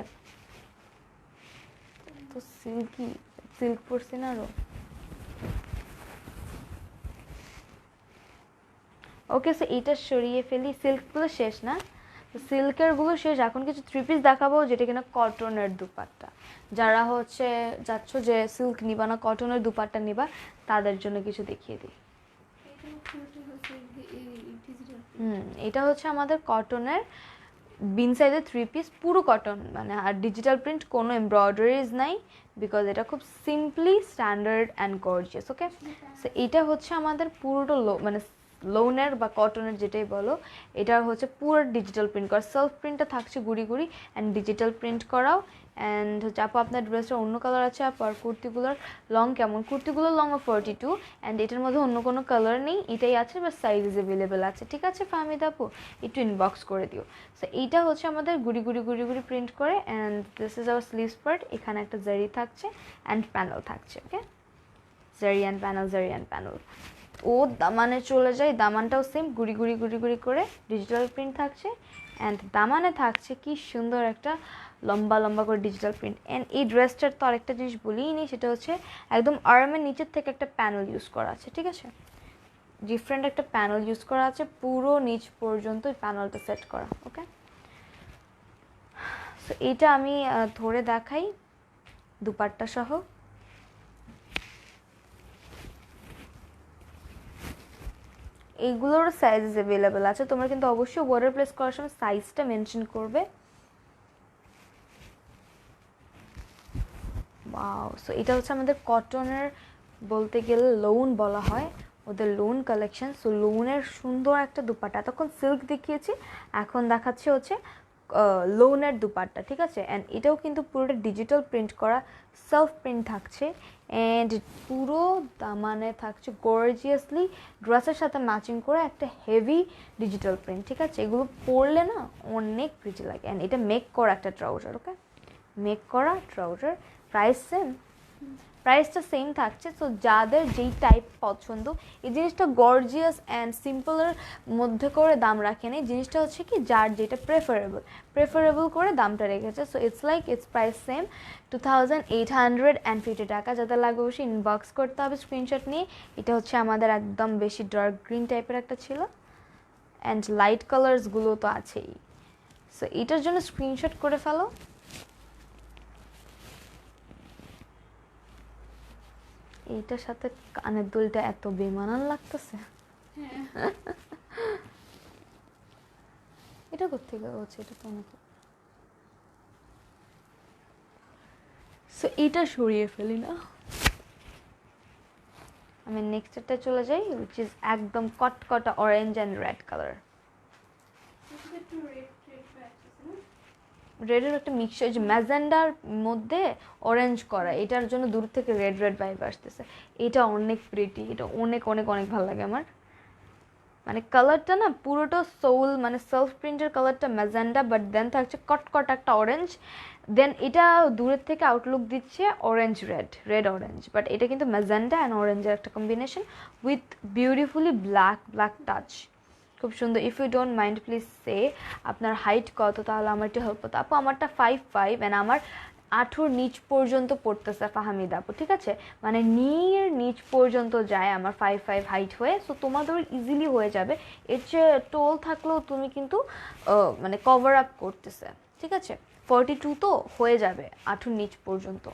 তো সিল্ক পরছি না আরো। ওকে, সো এইটা সরিয়ে ফেলি। সিল্কগুলো শেষ না, সিল্কেরগুলো শেষ। এখন কিছু 3 পিস দেখাবো যেটা কিনা কটনের দুপাট্টা। যারা হচ্ছে যাচ্ছ যে সিল্ক নিবা না, কটনের দুপাট্টা নিবা, তাদের জন্য কিছু দেখিয়ে দিই। এটা হচ্ছে আমাদের কটনের বিন সাইজের 3 পিস, পুরো কটন মানে, আর ডিজিটাল প্রিন্ট, কোনো এমব্রয়ডারিজ নাই, বিকজ এটা খুব simply standard and gorgeous. Okay, so এইটা হচ্ছে আমাদের পুরোটা মানে লোনের বা কটনের যেটাই বলো, এটা হচ্ছে পুরো ডিজিটাল প্রিন্ট করা। সেলফ প্রিন্টটা থাকছে গুড়ি গুড়ি অ্যান্ড ডিজিটাল প্রিন্ট করাও। অ্যান্ড হচ্ছে আপু আপনার ড্রেসটা অন্য কালার আছে আপু, আর কুর্তিগুলোর লং কেমন? কুর্তিগুলোর লং 42 অ্যান্ড এটার মধ্যে অন্য কোনো কালার নেই, এটাই আছে, বা সাইজ অ্যাভেলেবেল আছে, ঠিক আছে ফাহমিদা আপু? একটু ইনবক্স করে দিও। সো এইটা হচ্ছে আমাদের গুড়ি গুড়ি গুড়ি গুড়ি প্রিন্ট করে। And this is hour sleeves part. এখানে একটা জারি থাকছে অ্যান্ড প্যানেল থাকছে। ওকে, জারি অ্যান্ড প্যানেল, জারি অ্যান্ড প্যানেল। ও দামানে চলে যায়, দামানটাও সেম গুড়ি গুড়ি গুড়ি গুড়ি করে ডিজিটাল প্রিন্ট থাকছে। অ্যান্ড দামানে থাকছে কি সুন্দর একটা লম্বা লম্বা করে ডিজিটাল প্রিন্ট। অ্যান্ড এই ড্রেসটার তো আরেকটা জিনিস বলিই নি, সেটা হচ্ছে একদম আর্মের নিচের থেকে একটা প্যানেল ইউজ করা আছে, ঠিক আছে? ডিফারেন্ট একটা প্যানেল ইউজ করা আছে, পুরো নিচ পর্যন্ত এই প্যানেলটা সেট করা। ওকে, সো এইটা আমি ধরে দেখাই দুপাট্টা সহ। এইগুলোর সাইজেস অ্যাভেলেবেল আছে, তোমরা কিন্তু অবশ্যই অর্ডার প্লেস করার সময় সাইজটা মেনশন করবে। ওয়াও, সো এটা হচ্ছে আমাদের কটনের, বলতে গেলে লোন বলা হয় ওদের, লোন কালেকশন। সো লোনের সুন্দর একটা দুপাট্টা, এতক্ষণ সিল্ক দেখিয়েছি, এখন দেখাচ্ছি হচ্ছে লোনের দুপাট্টা, ঠিক আছে? অ্যান্ড এটাও কিন্তু পুরোটা ডিজিটাল প্রিন্ট করা, সেলফ প্রিন্ট থাকছে। অ্যান্ড পুরো দামানে থাকছে গর্জিয়াসলি ড্রেসের সাথে ম্যাচিং করে একটা হেভি ডিজিটাল প্রিন্ট, ঠিক আছে? এগুলো পরলে না অনেক প্রিটি লাগে। অ্যান্ড এটা মেক করা একটা ট্রাউজার। ওকে, মেক করা ট্রাউজার। প্রাইস সেম, প্রাইসটা সেম থাকছে। সো যাদের যেই টাইপ পছন্দ, এই জিনিসটা গর্জিয়াস অ্যান্ড সিম্পলের মধ্যে করে দাম রাখেনি, জিনিসটা হচ্ছে কি যার যেটা প্রেফারেবল করে দামটা রেখেছে। So it's like it's price same 2850 টাকা। যাদের লাগবে অবশ্যই ইনবক্স করতে হবে স্ক্রিনশট নিয়ে। এটা হচ্ছে আমাদের একদম বেশি ডার্ক গ্রিন টাইপের একটা ছিল, অ্যান্ড লাইট কালার্সগুলো তো আছেই। সো এটার জন্য স্ক্রিনশট করে ফেলো। এইটার সাথে কানের দুলটা এত বেমানান লাগতেছে। এটা কোথেকে হচ্ছে? এটা তো অনেক, সো এটা সরিয়ে ফেলি না, আমি নেক্সটটা চলে যাই, উইচ ইজ একদম কটকটা অরেঞ্জ অ্যান্ড রেড কালার। রেডের একটা মিক্সচার, যে ম্যাজেন্ডার মধ্যে অরেঞ্জ করা, এটার জন্য দূর থেকে রেড রেড ভাইব আসতেছে। এটা অনেক প্রিটি, এটা অনেক অনেক অনেক ভালো লাগে আমার। মানে কালারটা না পুরোটা সোল, মানে সেলফ প্রিন্টের কালারটা ম্যাজেন্ডা, বাট দেন থাকছে কটকট একটা অরেঞ্জ, দেন এটা দূরের থেকে আউটলুক দিচ্ছে orange red, red orange, but এটা কিন্তু ম্যাজেন্ডা অ্যান্ড অরেঞ্জের একটা combination with beautifully black black touch, খুব সুন্দর। If you don't mind please say আপনার হাইট কত, তাহলে আমার একটু হেল্প হতো আপু। আমারটা 5'5" অ্যান্ড আমার আঁঠুর নিচ পর্যন্ত পড়তেছে ফাহামিদা আপু, ঠিক আছে? মানে নির নিচ পর্যন্ত যায় আমার 5'5" হাইট হয়ে। সো তোমাদের ইজিলি হয়ে যাবে, এর চেয়ে টোল থাকলেও তুমি কিন্তু মানে কভার আপ করতেছে, ঠিক আছে? 42 তো হয়ে যাবে আঁঠুর নিচ পর্যন্ত।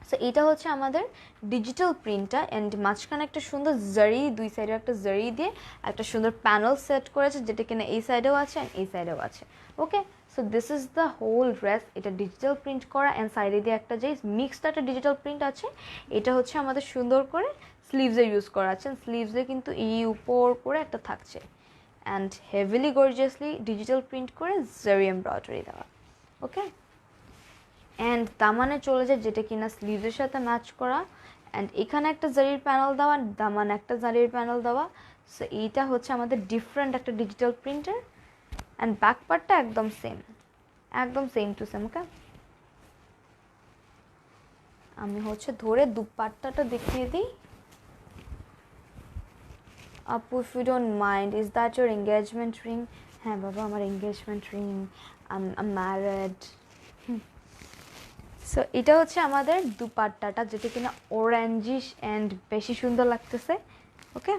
সো এটা হচ্ছে আমাদের ডিজিটাল প্রিন্টটা, অ্যান্ড মাঝখানে একটা সুন্দর জারি, দুই সাইডে একটা জারি দিয়ে একটা সুন্দর প্যানেল সেট করেছে, যেটা কিনা এই সাইডেও আছে অ্যান্ড এই সাইডেও আছে। Okay, so this is the whole dress. এটা ডিজিটাল প্রিন্ট করা, অ্যান্ড সাইডে দিয়ে একটা যে মিক্সড একটা ডিজিটাল প্রিন্ট আছে, এটা হচ্ছে আমাদের সুন্দর করে স্লিভসে ইউজ করা আছে। স্লিভসে কিন্তু এই উপর করে একটা থাকছে, and heavily gorgeously digital print করে জারি এমব্রয়ডারি দেওয়া। ওকে, অ্যান্ড দামানে চলে যায়, যেটা কিনা স্লিভসের সাথে ম্যাচ করা, অ্যান্ড এখানে একটা জারির প্যানেল দেওয়া, দামান একটা জারির প্যানেল দেওয়া। সো এইটা হচ্ছে আমাদের ডিফারেন্ট একটা ডিজিটাল প্রিন্টার, অ্যান্ড ব্যাক পার্টটা একদম সেম, একদম সেম টু সেম। ওকে, আমি হচ্ছে ধরে দুপাট্টাটা দেখিয়ে দিই। আপু, if you don't mind, is that your engagement ring? হ্যাঁ বাবা, আমার engagement ring, I am married. So এটা হচ্ছে আমাদের দুপাট্টাটা, যেটা কিনা অরেঞ্জিশ অ্যান্ড বেশি সুন্দর লাগতেছে। ওকে,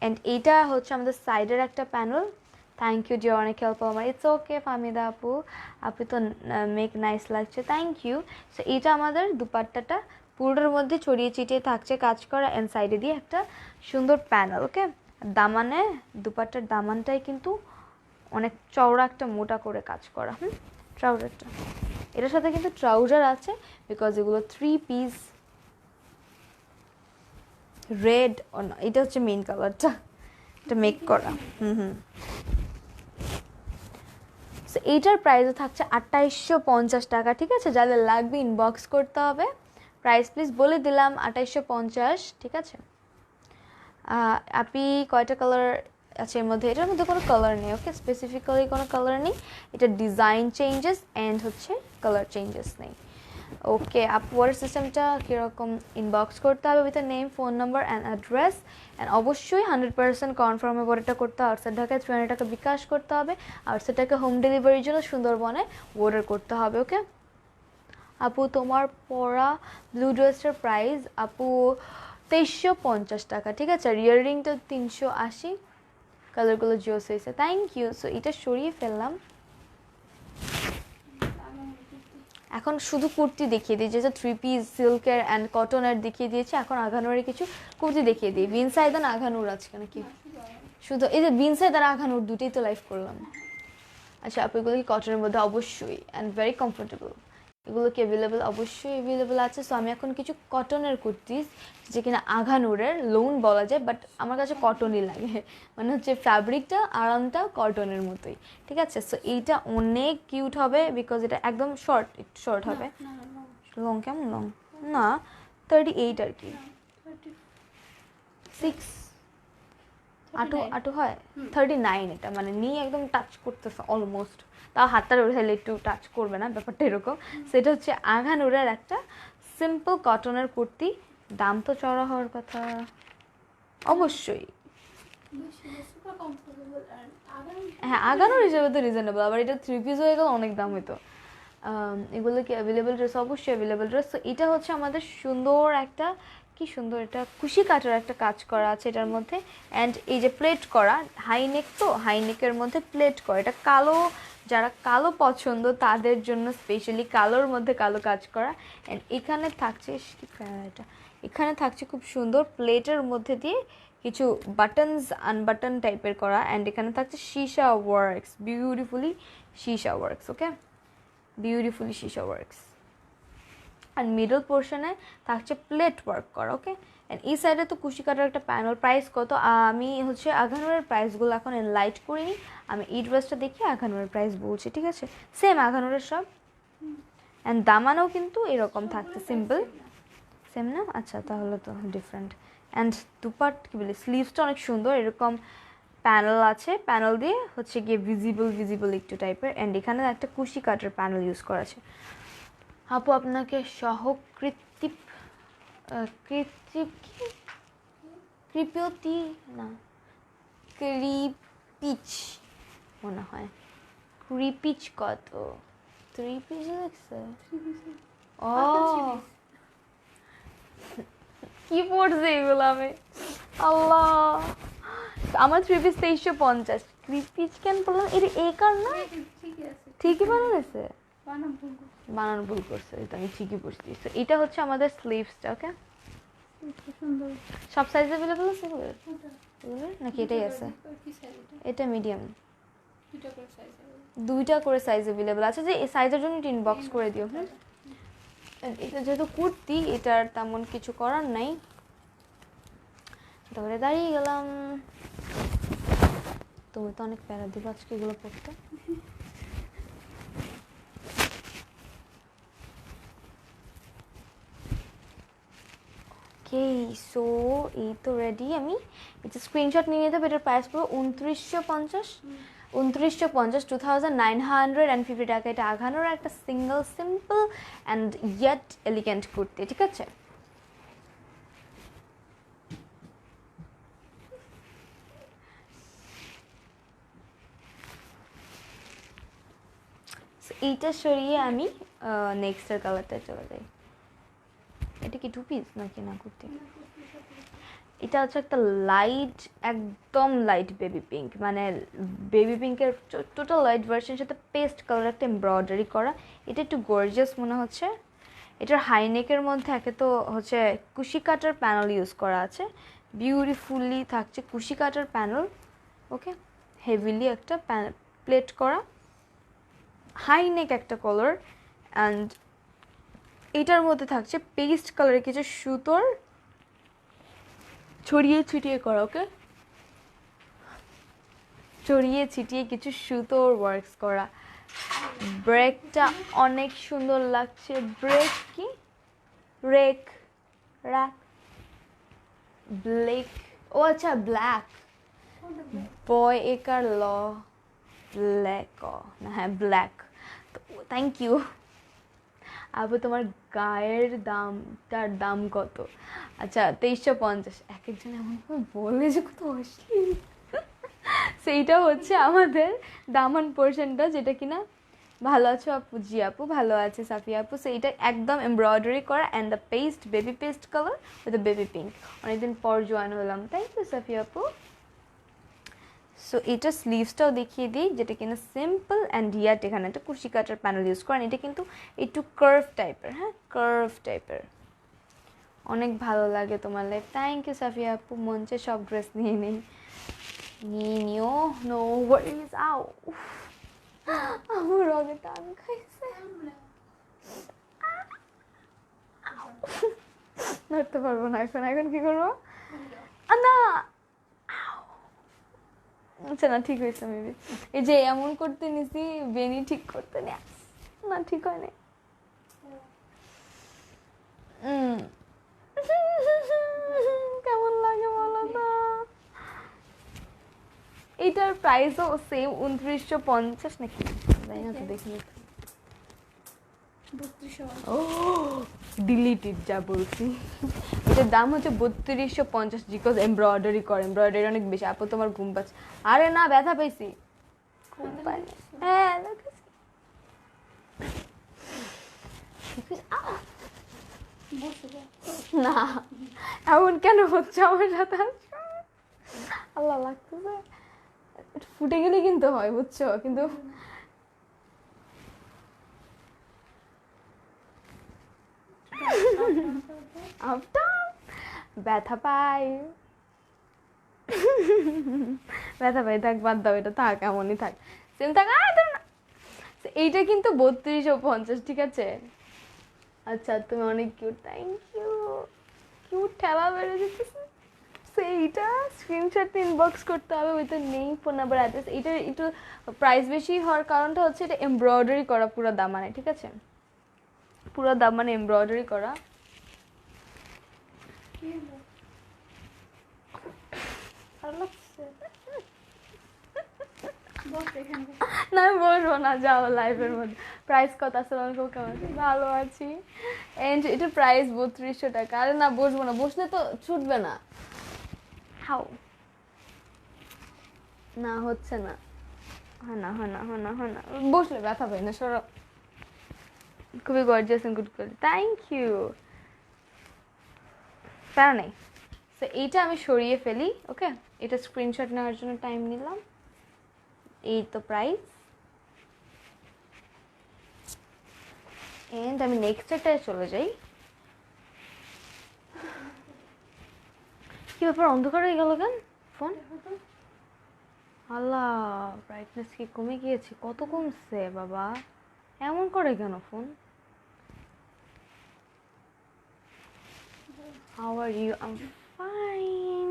অ্যান্ড এইটা হচ্ছে আমাদের সাইডের একটা প্যানেল। থ্যাংক ইউ ডিয়ার, অনেক হেল্প আমার। ইটস ওকে ফাহমিদা আপু, আপু তো মেক নাইস লাগছে, থ্যাংক ইউ। সো এইটা আমাদের দুপাট্টাটা পুরোটার মধ্যে ছড়িয়ে ছিটিয়ে থাকছে কাজ করা, অ্যান্ড সাইডে দিয়ে একটা সুন্দর প্যানেল। ওকে, দামানে দুপাট্টার দামানটাই কিন্তু অনেক চওড়া একটা মোটা করে কাজ করা। ট্রাউজারটা, এটার সাথে কিন্তু ট্রাউজার আছে, বিকজ এগুলো 3 পিস রেড, এটা হচ্ছে মেইন কালারটা, এটা মেক করা। সো এইটার প্রাইসও থাকছে 2850 টাকা। ঠিক আছে, যাদের লাগবে ইনবক্স করতে হবে। প্রাইস প্লিজ বলে দিলাম 2850। ঠিক আছে, আপনি কয়টা কালার আছে এর মধ্যে? এটার মধ্যে কোনো কালার নেই। ওকে, স্পেসিফিক্যালি কোনো কালার নেই, এটা ডিজাইন চেঞ্জেস অ্যান্ড হচ্ছে কালার চেঞ্জেস নেই। ওকে, আপওয়ার সিস্টেমটা কীরকম? ইনবক্স করতে হবে with name, phone number and address, and অবশ্যই 100% কনফার্মে এটা করতে হবে। আউটসাইড ঢাকায় 300 টাকা বিকাশ করতে হবে, আউটসাইড ঢাকা হোম ডেলিভারির জন্য সুন্দরবনে অর্ডার করতে হবে। ওকে আপু, তোমার পরা ব্লু ড্রেসটার প্রাইস আপু 2350 টাকা। ঠিক আছে, আর ইয়াররিংটা 380, কালারগুলো জোস হয়েছে, থ্যাংক ইউ। সো এটা সরিয়ে ফেললাম। এখন শুধু কুর্তি দেখিয়ে দিই, যেটা 3 পিস সিল্কের অ্যান্ড কটনের দেখিয়ে দিয়েছি। এখন আঘানুরের কিছু কুর্তি দেখিয়ে দিই। বিনসাইদ আর আঘানুর আজকে নাকি শুধু? এই যে বিনসাইদ আর আঘানুর দুটোই তো লাইভ করলাম। আচ্ছা আপু, এগুলো কি কটনের মধ্যে? অবশ্যই, অ্যান্ড ভেরি কমফোর্টেবল। এগুলো কি অ্যাভেলেবেল? অবশ্যই অ্যাভেলেবেল আছে। সো আমি এখন কিছু কটনের কুর্তিস, যে কিনা আঘানুরের লোন বলা যায়, বাট আমার কাছে কটনই লাগে, মানে হচ্ছে ফ্যাব্রিকটা আরামটা কটনের মতোই। ঠিক আছে, সো এইটা অনেক কিউট হবে, বিকজ এটা একদম শর্ট, একটু শর্ট হবে। লং কেমন? লং না, 38 আর কি, 6 আটু হয়, 39। এটা মানে নিয়ে একদম টাচ করতেছে অলমোস্ট, তাও হাতটার উঠাইলে একটু টাচ করবে না, ব্যাপারটা এরকম। সেটা হচ্ছে আঘানুরের একটা সিম্পল কটনের কুর্তি। দাম তো চড়া হওয়ার কথা অবশ্যই, হ্যাঁ আঘানুর হিসেবে তো রিজনেবল, আবার এটা 3 পিস হয়ে গেল অনেক দাম হইতো। এগুলো কি অ্যাভেলেবেল ড্রেস? অবশ্যই অ্যাভেলেবেল ড্রেস। তো এটা হচ্ছে আমাদের সুন্দর একটা, কি সুন্দর, এটা কুশি কাটার একটা কাজ করা আছে এটার মধ্যে, অ্যান্ড এই যে প্লেট করা, হাইনেক, তো হাইনেকের মধ্যে প্লেট করা, এটা কালো, যারা কালো পছন্দ তাদের জন্য স্পেশালি কালোর মধ্যে কালো কাজ করা। অ্যান্ড এখানে থাকছে, এটা এখানে থাকছে খুব সুন্দর প্লেটের মধ্যে দিয়ে কিছু বাটনস আনবাটন টাইপের করা, অ্যান্ড এখানে থাকছে সীসা ওয়ার্কস, বিউটিফুলি সীসা ওয়ার্কস। ওকে, বিউটিফুলি সীসা ওয়ার্কস, আর মিডল পোর্শনে থাকছে প্লেট ওয়ার্ক করা। ওকে, অ্যান্ড এই সাইডে তো কুশি কাটার একটা প্যানেল। প্রাইস কত? আমি হচ্ছে আঘানুরের প্রাইসগুলো এখন এনলাইট করিনি, আমি এই ড্রেসটা দেখি আঘানুরের প্রাইস বলছি। ঠিক আছে, সেম আঘানুরের সব, অ্যান্ড দামানও কিন্তু এরকম থাকছে, সিম্পল সেম না? আচ্ছা তাহলে তো ডিফারেন্ট। অ্যান্ড দুপাট কী বলি, স্লিভসটা অনেক সুন্দর, এরকম প্যানেল আছে, প্যানেল দিয়ে হচ্ছে গিয়ে ভিজিবল একটু টাইপের, অ্যান্ড এখানে একটা কুশি কাটার প্যানেল ইউজ করা আছে। আপু আপনাকে কৃপতি না ক্রিপিচ মনে হয়, ক্রিপিচ কত? 3 পিস দেখছে? ও কি পড়ছে এগুলো? আমি আল্লাহ, আমার 3 পিস 2350। ক্রিপিচ কেন বললাম? এটা এই কার না? ঠিকই ভালো গেছে। ও বানানো ভুল করছে, এটা আমি ঠিকই পড়ছি। তো এটা হচ্ছে আমাদের স্লিভসটা। ওকে, সব সাইজ অ্যাভেলেবল আছে নাকি এটাই আছে? এটা মিডিয়াম, দুইটা করে সাইজ অ্যাভেলেবল আছে। যে এই সাইজের জন্য ইনবক্স করে দিও। হ্যাঁ, এটা যেহেতু কুর্তি, এটার তেমন কিছু করার নাই। তারপরে দাঁড়িয়ে গেলাম। তুমি তো অনেক প্যারা দিবা আজকে এগুলো পড়তে। ওকে, সো এই তো রেডি। আমি এটা স্ক্রিনশট নিয়ে নিতে হবে। এটার প্রাইস পুরো 2950, 2950 টাকা। এটা আঘানোর একটা single simple and yet elegant kurti, ঠিক আছে? এইটা সরিয়ে আমি নেক্সটের কালারটা চলে যাই। এটা কি টু পিস নাকি না কুর্তি? এটা হচ্ছে একটা লাইট, একদম লাইট বেবি পিঙ্ক, মানে বেবি পিঙ্কের টোটাল লাইট ভার্সনের সাথে পেস্ট কালার একটা এমব্রয়ডারি করা। এটা একটু গর্জিয়াস মনে হচ্ছে। এটার হাইনেকের মধ্যে একে তো হচ্ছে কুশি কাটার প্যানেল ইউজ করা আছে, বিউটিফুলি থাকছে কুশি কাটার প্যানেল। ওকে, হেভিলি একটা প্লেট করা, হাইনেক একটা কালার, অ্যান্ড এটার মধ্যে থাকছে পেস্ট কালারের কিছু সুতোর ছড়িয়ে ছিটিয়ে করা। ওকে, ছড়িয়ে ছিটিয়ে কিছু সুতোর ওয়ার্কস করা। ব্রেকটা অনেক সুন্দর লাগছে। ব্রেক কি রেক র্যাক ব্লেক, ও আচ্ছা ব্ল্যাক, বয় একার ল ব্ল্যাক, না হ্যাঁ ব্ল্যাক। তো থ্যাংক ইউ আপু। তোমার গায়ের দামটার দাম কত? আচ্ছা 2350। এক একজন এমন বলে যে কত অশ্লীল। সেইটা হচ্ছে আমাদের দামান পোর্শনটা, যেটা কিনা ভালো আছো আপু? জি আপু ভালো আছে সাফিয়া আপু। সো এটা একদম এমব্রয়ডারি করা and the pastel baby pastel colour with the baby pink. অনেকদিন পর জয়েন হলাম, থ্যাংক ইউ সাফিয়া আপু। সো এটা স্লিভসটাও দেখিয়ে দিই, যেটা কিনা সিম্পল অ্যান্ড ইয়াট। এখানে একটা কুশি কাটার প্যানেল ইউজ করেন। এটা কিন্তু একটু কার্ভ টাইপের, হ্যাঁ কার্ভ টাইপের, অনেক ভালো লাগে তোমার লাইফ। থ্যাংক ইউ সাফিয়া আপু। মঞ্চে সব ড্রেস নিয়ে নিও, নো ওয়ারিজ। আও আমার রগে টান খাইছে, ধরতে পারবো না এখন। এখন কি করবো? না, আচ্ছা না ঠিক হয়েছে মেবি। এই যে এমন করতে নিছি, বেনি ঠিক করতে না, ঠিক হয় না। কেমন লাগে বলো তো? এইটার প্রাইসও সেম 2950 নাকি, জানি না তো, দেখি ও ডিলিটেড যা বলছি। এটার দাম হচ্ছে 3250, বিকজ এমব্রয়ডারি করে, এমব্রয়ডারি অনেক বেশি। আপু তোমার ঘুম পাচ্ছে? আরে না, ব্যথা পেয়েছি, ঘুম পাই। হ্যাঁ না, এমন কেন হচ্ছে আমার সাথে? আল্লাহ লাগতেছে, ফুটে গেলে কিন্তু হয় বুঝছো, কিন্তু ব্যথা পাই, ব্যথা পাই, থাক বাদ দাও, এটা থাক এমনই থাক, সেম থাক। এইটা কিন্তু 3250, ঠিক আছে? আচ্ছা তুমি অনেক কিউট, থ্যাংক ইউ। কিউট ঠেলা বেড়ে যেতেছে। সেইটা স্ক্রিনশট ইনবক্স করতে হবে, ওইটা নেই ফোন নাম্বার অ্যাড্রেস। এইটা একটু প্রাইস বেশি হওয়ার কারণটা হচ্ছে এটা এমব্রয়ডারি করা পুরো দামানে, ঠিক আছে? পুরো দামানে এমব্রয়ডারি করা। না আমি বলবো না, যাও লাইভের মধ্যে। প্রাইস কত? আসসালামু আলাইকুম, কেমন আছি? ভালো আছি। এন্ড এটা প্রাইস 3200 টাকা। আরে না বসবো না, বসলে তো ছুটবে না। হাও না, হচ্ছে না, হয় না, হয় না, হয় না, হয় না, বসলে ব্যথা পাই না, সরো। খুবই গর্জিয়াস এন্ড গুড করে, থ্যাংক ইউ। প্যারা নেই। সো এইটা আমি সরিয়ে ফেলি। ওকে, এটা স্ক্রিনশট নেওয়ার জন্য টাইম নিলাম। এই তো প্রাইস, এন্ড আমি নেক্সট একটায় চলে যাই। কি ব্যাপার, অন্ধকার হয়ে গেল কেন ফোন? আল্লাহ, ব্রাইটনেস কি কমে গিয়েছে? কত কমছে বাবা, এমন করে কেন phone? How are you? I am fine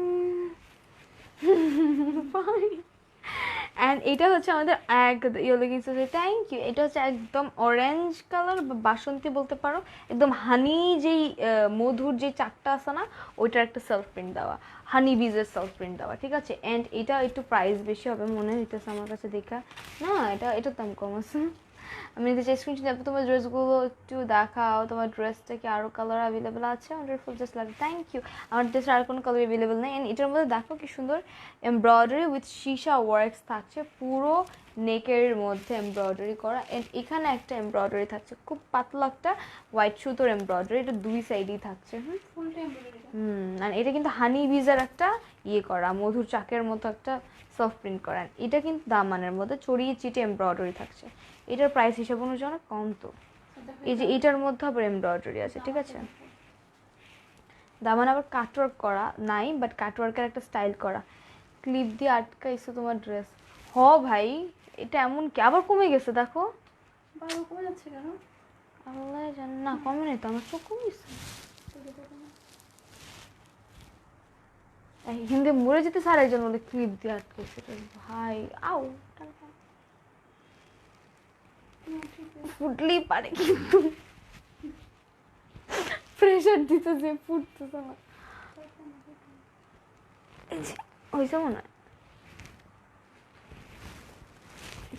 fine. And এটা হচ্ছে আমাদের থ্যাংক ইউ। এটা হচ্ছে একদম অরেঞ্জ কালার বা বাসন্তী বলতে পারো, একদম হানি যেই মধুর যে চাকটা আছে না, ওইটার একটা সেলফ প্রিন্ট দেওয়া, হানি বিজের সেলফ প্রিন্ট দেওয়া, ঠিক আছে। অ্যান্ড এটা একটু প্রাইস বেশি হবে মনে হইতেছে আমার কাছে দেখা, না এটার দাম কম আছে। আমি নিতে চাই স্ক্রিনশট দেবো। তোমার ড্রেসগুলো একটু দেখাও, তোমার ড্রেসটা কি আরও কালার অ্যাভেলেবেল আছে? Wonderful, just love, thank you. আমার ড্রেসের আর কোনো কালার অ্যাভেলেবেল নেই। অ্যান্ড এটার মধ্যে দেখো কি সুন্দর এমব্রয়ডারি উইথ সীসা ওয়ার্কস থাকছে, পুরো নেকের মধ্যে এমব্রয়ডারি করা। অ্যান্ড এখানে একটা এমব্রয়ডারি থাকছে, খুব পাতলা একটা হোয়াইট সুতোর এমব্রয়ডারি, এটা দুই সাইডেই থাকছে। আর এটা কিন্তু হানি বিজের একটা ইয়ে করা, মধুর চাকের মতো একটা সফট প্রিন্ট করা। এটা কিন্তু দামানের মধ্যে ছড়িয়ে চিটে এমব্রয়ডারি থাকছে। এটার প্রাইস হিসাব অনুযায়ী অনেক কম তো। এই যে এটার মধ্যে আবার এমব্রয়ডারি আছে, ঠিক আছে। দামান আবার কাটওয়ার্ক করা নাই, বাট কাটওয়ার্কের একটা স্টাইল করা, ক্লিপ দিয়ে আটকাইছো তোমার ড্রেস। হ ভাই, এটা এমন কি আবার কমে গেছে দেখো, কমে যাচ্ছে কেন? আল্লাহ জান, না কমে নেই তো, আমার চোখ কমেছে। এখান দিয়ে মরে যেতে স্যার একজন বলে ক্লিপ দিয়ে আটকাইছে ভাই। আউ, ফুটলেই পারে কিন্তু প্রেশার দিতে যে ফুটতেছে না, হয়েছে মনে হয়,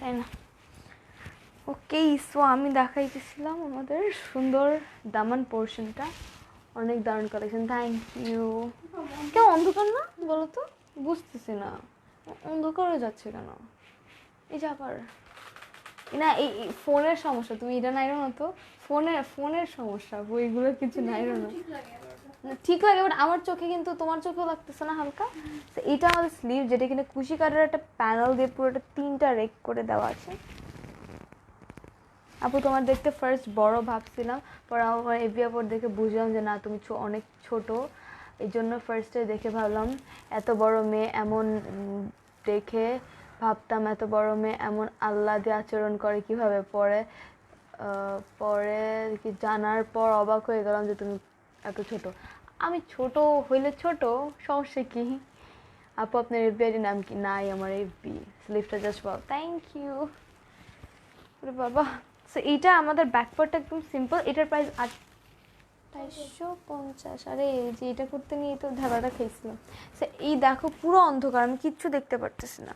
তাই না? ওকে, সো আমি দেখাইতেছিলাম আমাদের সুন্দর দামান পোর্শনটা, অনেক দারুণ কালেকশন, থ্যাংক ইউ। কেউ অন্ধকার না বলো তো, বুঝতেছি না অন্ধকার হয়ে যাচ্ছে কেন। এই যে আবার না, এই ফোনের সমস্যা, তুমি এটা নাইরো না তো, ফোনের সমস্যা, বইগুলো কিছু নাইরো না। ঠিক লাগে, বাট আমার চোখে কিন্তু, তোমার চোখেও লাগতেছে না হালকা? তো এটা আমাদের স্লিভ, যেটা কিনা কুশি কাটার একটা প্যানেল দিয়ে পুরোটা 3টা রেক করে দেওয়া আছে। আপু তোমার দেখতে ফার্স্ট বড় ভাবছিলাম, পর আমার এভিয়া পর দেখে বুঝলাম যে না তুমি অনেক ছোট, এই জন্য ফার্স্টে দেখে ভাবলাম এত বড় মেয়ে এমন, দেখে ভাবতাম এত বড় মেয়ে এমন আল্লাহ দিয়ে আচরণ করে কিভাবে, পরে পরে কি জানার পর অবাক হয়ে গেলাম যে তুমি এত ছোট। আমি ছোট হইলে ছোট, সমস্যা কি? আপু আপনার এফবিআইডির নাম কি? নাই আমার এফবি, স্লিপটা জাস্ট পাও, থ্যাংক ইউ। বাবা, সো এইটা আমাদের ব্যাকপার্টটা একদম সিম্পল, এটার প্রাইস 2850। আরে এই যে এটা করতে নিয়ে তো ধাবাটা খেয়েছিলাম। সো এই দেখো পুরো অন্ধকার, আমি কিচ্ছু দেখতে পারতেছি না।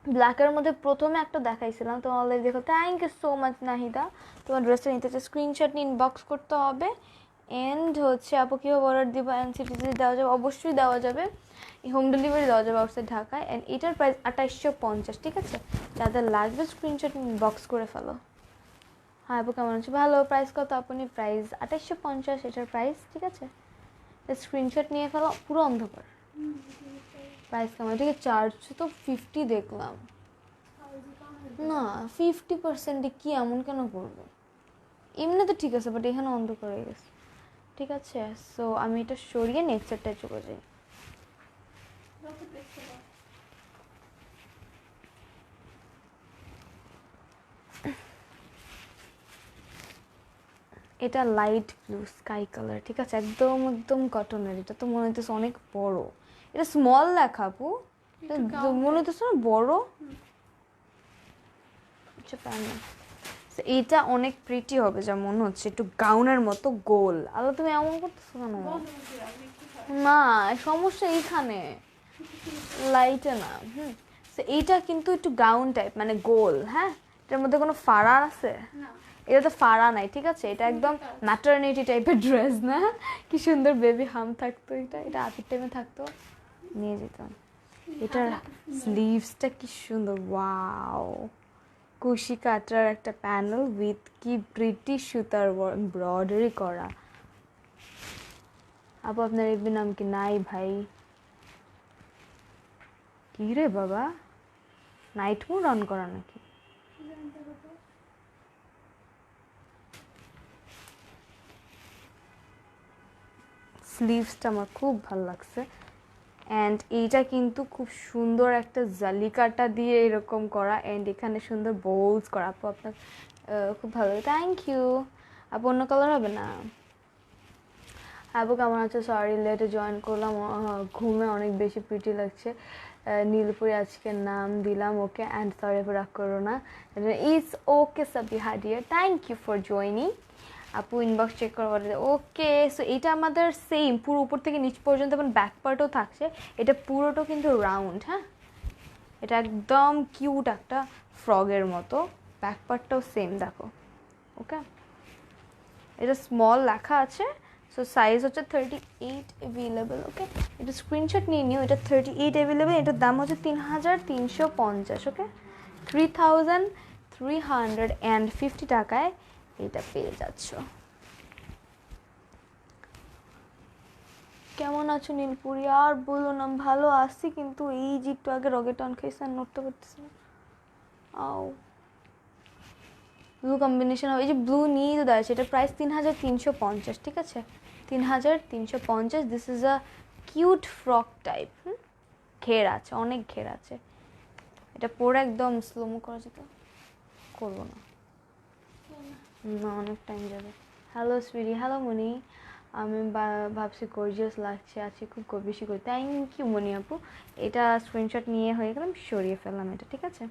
ব্ল্যাকের মধ্যে প্রথমে একটা দেখাইছিলাম তোমার, দেখো, thank you so much Nahida. তোমার ড্রেসটা নিতে চাই, স্ক্রিনশট নিয়ে ইনবক্স করতে হবে। এন্ড হচ্ছে আপু কীভাবে অর্ডার দিব? এনসিটিসি দেওয়া যাবে, অবশ্যই দেওয়া যাবে, হোম ডেলিভারি দেওয়া যাবে আউটসাইড ঢাকায়। অ্যান্ড এটার প্রাইস 2850, ঠিক আছে। যাদের লাগবে স্ক্রিনশট ইনবক্স করে ফেলো। হ্যাঁ আপু কেমন আছে? ভালো। প্রাইস কত আপনি? প্রাইস 2850 এটার প্রাইস, ঠিক আছে। স্ক্রিনশট নিয়ে ফেলো, পুরো অন্ধকার। প্রাইস কেমন? ঠিক আছে, চার্জ তো 50 দেখলাম না, 50% কি এমন কেন করবো? এমনি তো ঠিক আছে, বাট এখানে অন্ধকার হয়ে গেছে, ঠিক আছে। সো আমি এটা সরিয়ে নেক্সটটায় চলে যাই। এটা লাইট ব্লু স্কাই কালার, ঠিক আছে, একদম একদম কটনের। এটা তো মনে হইতেছে অনেক বড়, এটা স্মল লেখা আপু, মনে হইতেছে না বড়। আচ্ছা প্যান্ট, এইটা অনেক প্রিটি হবে যা মনে হচ্ছে, একটু গাউনের মতো গোল। আল্লাহ তুমি এমন করতেছো কেন? না, সমস্যা এইখানে, লাইটে না। এইটা কিন্তু একটু গাউন টাইপ, মানে গোল। হ্যাঁ, এটার মধ্যে কোনো ফাড়া আছে? এটা তো ফাড়া নাই, ঠিক আছে। এটা একদম ম্যাটারনিটি টাইপের ড্রেস না? কি সুন্দর বেবি হাম থাকতো, এটা আতির টাইমে থাকতো, নিয়ে যেতাম। এটার স্লিভসটা কি সুন্দর, ওয়াও, কুশি কাটার একটা প্যানেল উইথ কি প্রিটি সুতার এমব্রয়ডারি করা। আপু আপনার এফবি নাম কি? নাই ভাই। কি রে বাবা, নাইট মোড অন করা নাকি? স্লিভসটা আমার খুব ভালো লাগছে। অ্যান্ড এইটা কিন্তু খুব সুন্দর একটা জালিকাটা দিয়ে এরকম করা, অ্যান্ড এখানে সুন্দর বোলস করা। আপু আপনার খুব ভালো, থ্যাংক ইউ। আপু অন্য কালার হবে না? আপু কেমন আছে? সরি লেটে জয়েন করলাম, ঘুমে অনেক বেশি প্রিটি লাগছে। নীলপুরি আজকে নাম দিলাম, ওকে, অ্যান্ড সরি আপু রাগ করো না। It's okay Sabiha dear, thank you for joining. আপু ইনবক্স চেক করো, ওকে। সো এটা আমাদের সেম পুরো উপর থেকে নিচ পর্যন্ত, এবং ব্যাক পার্টও থাকছে। এটা পুরোটা কিন্তু রাউন্ড, হ্যাঁ, এটা একদম কিউট একটা ফ্রগের মতো। ব্যাক পার্টটাও সেম দেখো, ওকে। এটা স্মল লেখা আছে, সো সাইজ হচ্ছে 38 অ্যাভেলেবেল, ওকে। এটা স্ক্রিনশট নিয়ে নিও, এটা 38 অ্যাভেলেবেল। এটার দাম হচ্ছে 3350, ওকে। 3350 টাকায় এটা পেয়ে যাচ্ছ। কেমন আছো নীলপুরি? আর বলো না, ভালো আসছি, কিন্তু এই যে একটু আগে রগে টান খাইছে আর নড়তে পারতেছি না। আও, ব্লু কম্বিনেশন হবে, এই যে ব্লু নিয়েই তো দেওয়া আছে। এটা প্রাইস 3350, ঠিক আছে, 3350। This is a cute frock type, ঘের আছে, অনেক ঘের আছে। এটা পরে একদম স্লোমো করা যেত, করবো না, না অনেক টাইম যাবে। হ্যালো সুইটি, হ্যালো মনি। আমি ভাবছি গর্জিয়াস লাগছে, আজকে খুব বেশি করি, থ্যাংক ইউ মনি আপু। এটা স্ক্রিনশট নিয়ে হয়ে গেলাম, সরিয়ে ফেললাম এটা, ঠিক আছে।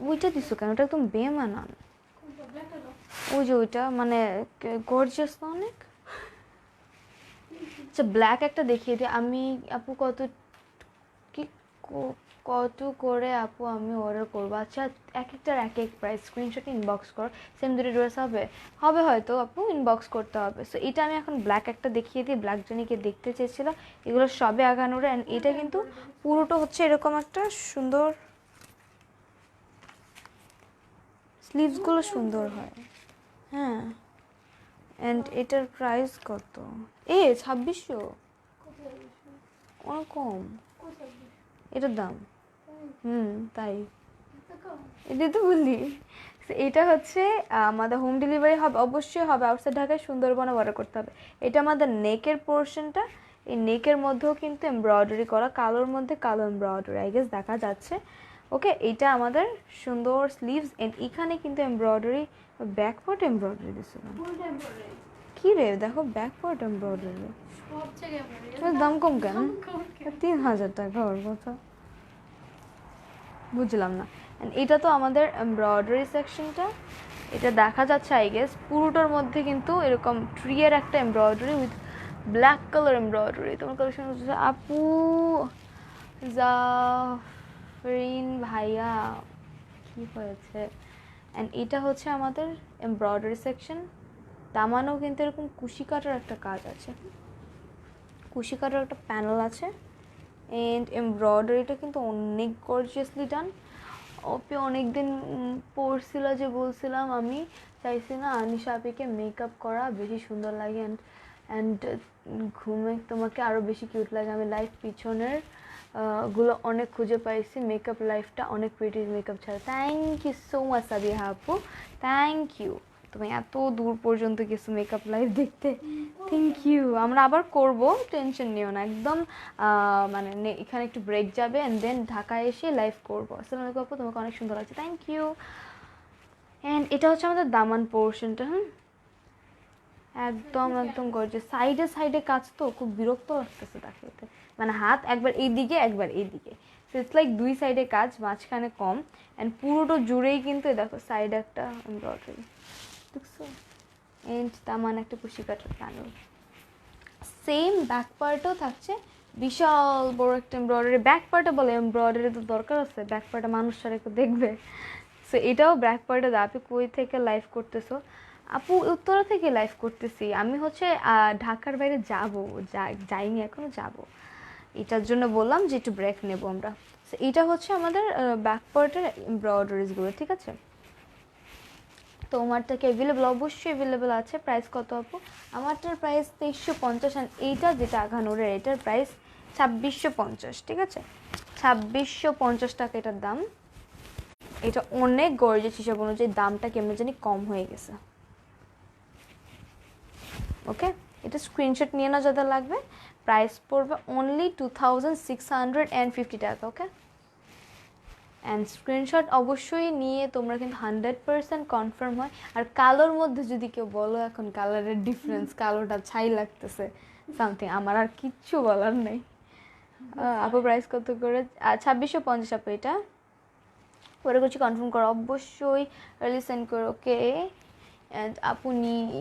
ওইটা দিছো কেন? ওটা একদম বেমানান। ওই যে ওইটা মানে গর্জিয়াস না অনেক। আচ্ছা ব্ল্যাক একটা দেখিয়ে দিই আমি আপু, কি কত করে আপু আমি অর্ডার করবো? আচ্ছা এক একটার এক এক প্রাইস, স্ক্রিনশট ইনবক্স কর। সেম দুটো ড্রেস হবে হবে হয়তো আপু, ইনবক্স করতে হবে। সো এটা আমি এখন ব্ল্যাক একটা দেখিয়ে দিই, ব্ল্যাক জনিকে দেখতে চেয়েছিল, এগুলো সবে আগানোরে। অ্যান্ড এটা কিন্তু পুরোটা হচ্ছে এরকম একটা সুন্দর, স্লিভসগুলো সুন্দর হয়, হ্যাঁ। অ্যান্ড এটার প্রাইস কত? 2600, অনেক কম এটার দাম। তাই এটাই তো বললি। এটা হচ্ছে আমাদের হোম ডেলিভারি হবে, অবশ্যই হবে। আউটসাইড ঢাকায় সুন্দরবনে অর্ডার করতে হবে। এটা আমাদের নেকের পোর্শনটা, এই নেকের মধ্যেও কিন্তু এমব্রয়ডারি করা, কালোর মধ্যে কালো এমব্রয়ডারি, আই গেস দেখা যাচ্ছে, ওকে। এটা আমাদের সুন্দর স্লিভস, এন্ড এখানে কিন্তু এমব্রয়ডারি, ব্যাক পার্ট এমব্রয়ডারি দিচ্ছে না কি রে? দেখো ব্যাক পার্ট এমব্রয়ডারি, দাম কম কেন? 3000 টাকা ওর কথা, বুঝলাম না। এটা তো আমাদের এমব্রয়ডারি সেকশনটা, এটা দেখা যাচ্ছে আই গেস পুরোটার মধ্যে কিন্তু এরকম ট্রিয়ের একটা embroidery with black colour embroidery. তোমার কালেকশন হচ্ছে আপু জাফরিন ভাইয়া, কি হয়েছে? অ্যান্ড এটা হচ্ছে আমাদের এমব্রয়ডারি সেকশন, দামানও কিন্তু এরকম কুশি কাটার একটা কাজ আছে, কুশি কাটার একটা প্যানেল আছে। অ্যান্ড এমব্রয়ডারিটা কিন্তু অনেক গর্জিয়াসলি ডান। ওপে অনেক দিন পড়ছিল, যে বলছিলাম আমি চাইছি না আনিশা আপিকে মেকআপ করা বেশি সুন্দর লাগে, অ্যান্ড ঘুমে তোমাকে আরও বেশি কিউট লাগে। আমি লাইফ পিছনের গুলো অনেক খুঁজে পাইছি, মেকআপ লাইফটা অনেক প্রিটি মেকআপ ছাড়া। Thank you so much Sabiha আপু, থ্যাংক ইউ। তুমি এত দূর পর্যন্ত গেছো মেকআপ লাইফ দেখতে, থ্যাংক ইউ। আমরা আবার করব, টেনশন নিও না একদম। মানে এখানে একটু ব্রেক যাবে, অ্যান্ড দেন ঢাকায় এসে লাইভ করবো। আসসালামু আলাইকুম আপু, তোমাকে অনেক সুন্দর লাগছে, থ্যাংক ইউ। অ্যান্ড এটা হচ্ছে আমাদের দামান পোর্শনটা, একদম একদম গর্জিয়াস। সাইডে সাইডে কাজ তো খুব বিরক্ত লাগতেছে দেখাতে, মানে হাত একবার এইদিকে একবার এইদিকে, ইটস লাইক দুই সাইডে কাজ, মাঝখানে কম। অ্যান্ড পুরোটা জুড়েই কিন্তু দেখো সাইডে একটা এমব্রয়ডারি দেখছো, এন্ড দামান একটা কুশি কাটার প্যানেল। সেম ব্যাক পার্টও থাকছে বিশাল বড় একটা এমব্রয়ডারি। ব্যাক পার্টে বলে এমব্রয়ডারি তো দরকার আছে, ব্যাক পার্টে মানুষ সারা একটু দেখবে। সো এটাও ব্যাক পার্টে দাও। আপনি কই থেকে লাইভ করতেছো? আপু উত্তরা থেকে লাইভ করতেছি। আমি হচ্ছে ঢাকার বাইরে যাইনি এখনো, যাব। এটার জন্য বললাম যে একটু ব্রেক নেব আমরা। সো এটা হচ্ছে আমাদের ব্যাক পার্টের এমব্রয়ডারিজগুলো, ঠিক আছে। তোমার থেকে অ্যাভেলেবল, অবশ্যই অ্যাভেলেবল আছে। প্রাইস কত আপু? আমারটার প্রাইস 2350, অ্যান্ড এইটা যেটা আঘানুরের এটার প্রাইস 2650, ঠিক আছে, 2650 টাকা এটার দাম। এটা অনেক গর্জিয়াস, হিসাব অনুযায়ী দামটা কেমন জানি কম হয়ে গেছে, ওকে। এটা স্ক্রিনশট নিয়ে না যাদের লাগবে, প্রাইস পড়বে অনলি 2650 টাকা। ওকে, অ্যান্ড স্ক্রিনশট অবশ্যই নিয়ে তোমরা কিন্তু 100% কনফার্ম হয়। আর কালোর মধ্যে যদি কেউ বলো এখন কালারের ডিফারেন্স, কালোটা ছাই লাগতেছে সামথিং, আমার আর কিচ্ছু বলার নেই। আপু প্রাইস কত করে? 2650 আপু। এটা পরে করছি, কনফার্ম করো অবশ্যই, আর্লি সেন্ড করো। ওকে, অ্যান্ড আপু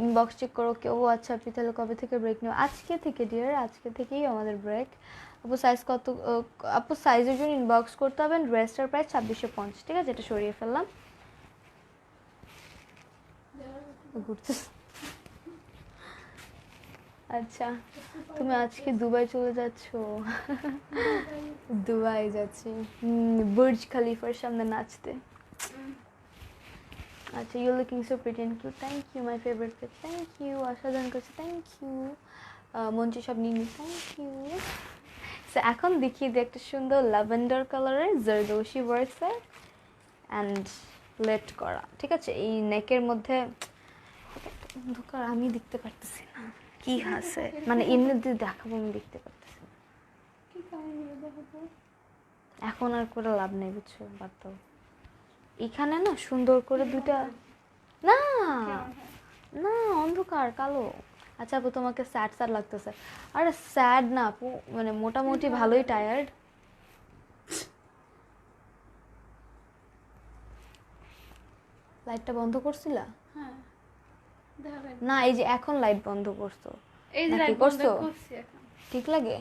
ইনবক্স চেক করো। কেউ আচ্ছা আপনি তাহলে কবে থেকে ব্রেক নেব? আজকে থেকে ডিয়ার, আজকে থেকেই আমাদের ব্রেক। আপু সাইজ কত? আপু সাইজের জন্য ইনবক্স করতে হবে। ড্রেসটার প্রাইস 2650, ঠিক আছে? এটা সরিয়ে ফেললাম। ঘুরতে আচ্ছা, তুমি আজকে দুবাই চলে যাচ্ছ? দুবাই যাচ্ছি বুর্জ খলিফার সামনে নাচতে। আচ্ছা, you looking so pretty and cute, thank you my favourite page, thank you. অসাধারণ করছে, থ্যাংক ইউ। মঞ্চে সব নিয়ে থ্যাংক ইউ। সো এখন দেখিয়ে দিই একটা সুন্দর ল্যাভেন্ডার কালারের জারদোশি ওয়ার্কসের অ্যান্ড লেট করা, ঠিক আছে? এই নেকের মধ্যে অন্ধকার, আমি দেখতে পারতেছি না কি আছে, মানে এমনি যদি দেখাবো আমি দেখতে পারতেছি না। কি কাহিনী দেখাবো? এখন আর করে লাভ নেই, বুঝছো? বাদ দাও। এখানে না সুন্দর করে দুইটা, না না অন্ধকার কালো। আচ্ছা আপু তোমাকে স্যাড স্যাড লাগতেছে? আরে স্যাড না আপু, মানে মোটামুটি ভালোই টায়ার্ড। লাইটটা বন্ধ করছিলা? হ্যাঁ, দেখা যায়। না, এই যে এখন লাইট বন্ধ করছো, এই যে নাকি লাইট বন্ধ করছো? করছি এখন। ঠিক লাগে?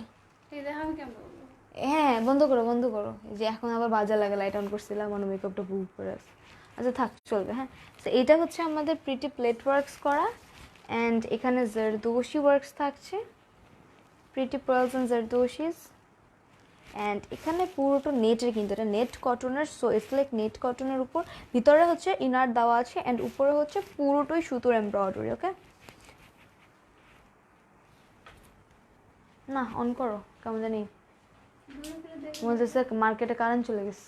এই দেখাবো কেমন বলবো? হ্যাঁ বন্ধ করো, বন্ধ করো। এই যে এখন আবার বাজে লাগে, লাইট অন করছিলাম, মানে মেকআপটা বুক করে আছে। আচ্ছা থাক, চলবে। হ্যাঁ, তো এইটা হচ্ছে আমাদের প্রিটি প্লেট ওয়ার্কস করা, অ্যান্ড এখানে জারদোশি ওয়ার্কস থাকছে, প্রিটি পার্লস অ্যান্ড জারদোশিস। অ্যান্ড এখানে পুরোটা নেটের, কিন্তু এটা নেট কটনের, সো ইটস লাইক নেট কটনের উপর ভিতরে হচ্ছে ইনার দেওয়া আছে, অ্যান্ড উপরে হচ্ছে পুরোটাই সুতোর এমব্রয়ডারি। ওকে, না অন করো, কেমন জানি বলতেছে মার্কেটে কারেন্ট চলে গেছে।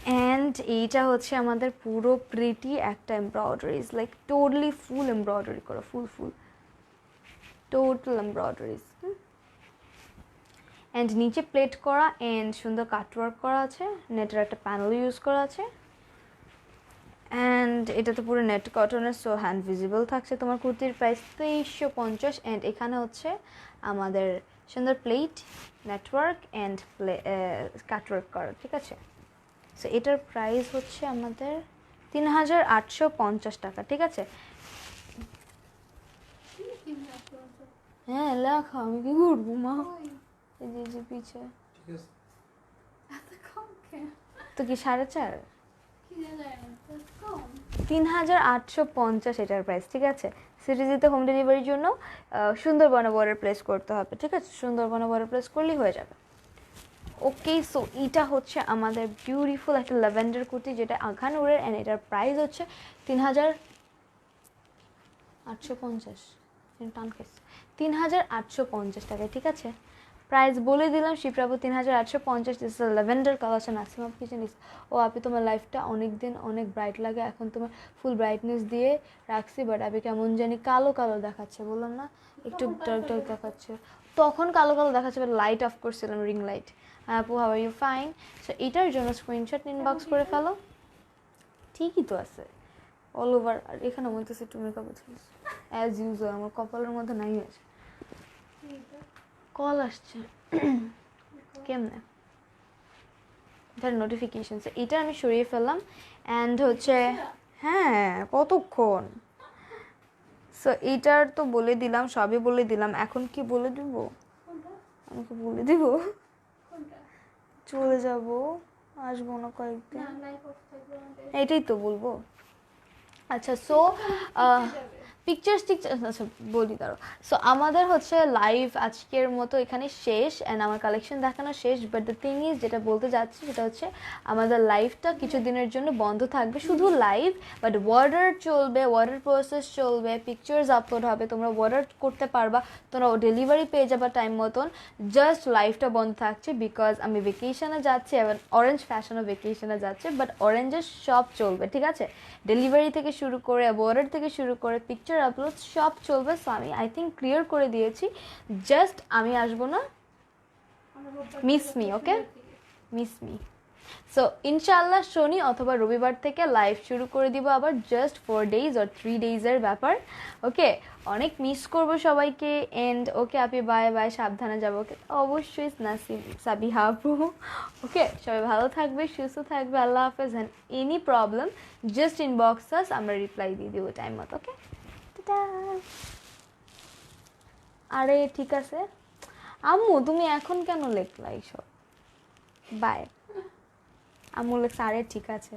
অ্যান্ড এইটা হচ্ছে আমাদের পুরো প্রিটি একটা এমব্রয়ডারিজ, লাইক টোটালি ফুল এমব্রয়ডারি করা, ফুল টোটাল এমব্রয়ডারিজ। অ্যান্ড নিচে প্লেট করা অ্যান্ড সুন্দর কাটওয়ার্ক করা আছে, নেটের একটা প্যানেল ইউজ করা আছে। অ্যান্ড এটা তো পুরো নেট কটনের, সো হ্যান্ড ভিজিবল থাকছে। তোমার কুর্তির প্রাইস 2350। অ্যান্ড এখানে হচ্ছে আমাদের সুন্দর প্লেট, নেটওয়ার্ক অ্যান্ড কাটওয়ার্ক করা, ঠিক আছে? সো এটার প্রাইস হচ্ছে আমাদের 3850 টাকা, ঠিক আছে? হ্যাঁ লেখা, আমি কি করবো মা? এই যে পিছে এত কম কেন? তো কি 4.5? কি জানি, এত কম। 3850 এটার প্রাইস, ঠিক আছে? সিটিজিতে হোম ডেলিভারির জন্য সুন্দরবনে অর্ডার প্লেস করতে হবে, ঠিক আছে? সুন্দরবনে অর্ডার প্লেস করলেই হয়ে যাবে। ওকে, সো এটা হচ্ছে আমাদের বিউটিফুল একটা ল্যাভেন্ডার কুর্তি, যেটা আঘানুরের, অ্যান্ড এটার প্রাইস হচ্ছে 3850, 3850 টাকায়, ঠিক আছে? প্রাইস বলে দিলাম, শিপ্রাবু 3850। দিস ইজ ল্যাভেন্ডার কালার, আছে নাসিম আপু কি জানিস? ও আপনি তোমার লাইফটা অনেক দিন অনেক ব্রাইট লাগে, এখন তোমার ফুল ব্রাইটনেস দিয়ে রাখছি, বাট আপনি কেমন জানি কালো কালো দেখাচ্ছে, বললাম না একটু ডার্ক ডার্ক দেখাচ্ছে। তখন কালো কালো দেখাচ্ছে, বাট লাইট অফ করছিলাম, রিং লাইট। আপু how are you? Fine. So এটার জন্য স্ক্রিনশট ইনবক্স করে ফেলো। ঠিকই তো আছে অল ওভার। আর এখানে বলতেছে একটু মেকআপ অ্যাজ ইউজুয়াল, আমার কপালের মধ্যে নাই আছে। কল আসছে কেমনে? তার নোটিফিকেশন, এটা আমি সরিয়ে ফেললাম। অ্যান্ড হচ্ছে হ্যাঁ কতক্ষণ, সো এইটার তো বলে দিলাম, সবই বলে দিলাম, এখন কি বলে দিব? আমাকে বলে দিব, চলে যাব, আসবো না কয়েকদিন, এটাই তো বলবো। আচ্ছা, সো পিকচার্স আচ্ছা বলি দাঁড়ো। সো আমাদের হচ্ছে লাইভ আজকের মতো এখানে শেষ, অ্যান্ড আমার কালেকশন দেখানো শেষ। বাট দ্য থিং ইজ, যেটা বলতে যাচ্ছি সেটা হচ্ছে আমাদের লাইভটা কিছুদিনের জন্য বন্ধ থাকবে, শুধু লাইভ, বাট অর্ডার চলবে, অর্ডার প্রসেস চলবে, পিকচার্স আপলোড হবে, তোমরা অর্ডার করতে পারবা, তোমরা ডেলিভারি পেয়ে যাবা টাইম মতন। জাস্ট লাইভটা বন্ধ থাকছে বিকজ আমি ভেকেশনে যাচ্ছি, এবং অরেঞ্জ ফ্যাশনও ভেকেশনে যাচ্ছে, বাট অরেঞ্জের সব চলবে, ঠিক আছে? ডেলিভারি থেকে শুরু করে, অর্ডার থেকে শুরু করে, পিকচার কন্টেন্টের আপলোড সব চলবে। সো আমি আই থিঙ্ক ক্লিয়ার করে দিয়েছি, জাস্ট আমি আসবো না, মিস মি, ওকে, মিস মি। সো ইনশাআল্লাহ শনি অথবা রবিবার থেকে লাইভ শুরু করে দিব আবার, জাস্ট 4 days or 3 days-এর ব্যাপার। ওকে, অনেক মিস করব সবাইকে। And okay Api, bye bye, সাবধানে যাবো। ওকে, অবশ্যই নাসিম, সাবিহা আপু। ওকে, সবাই ভালো থাকবে, সুস্থ থাকবে, আল্লাহ হাফেজ। And any problem just inbox আস, আমরা রিপ্লাই দিয়ে দিব টাইম মতো। ওকে, টাটা। আরে ঠিক আছে আম্মু, তুমি এখন কেন লেখলা এইসব? বাই। আম্মু লেখছে আরে ঠিক আছে।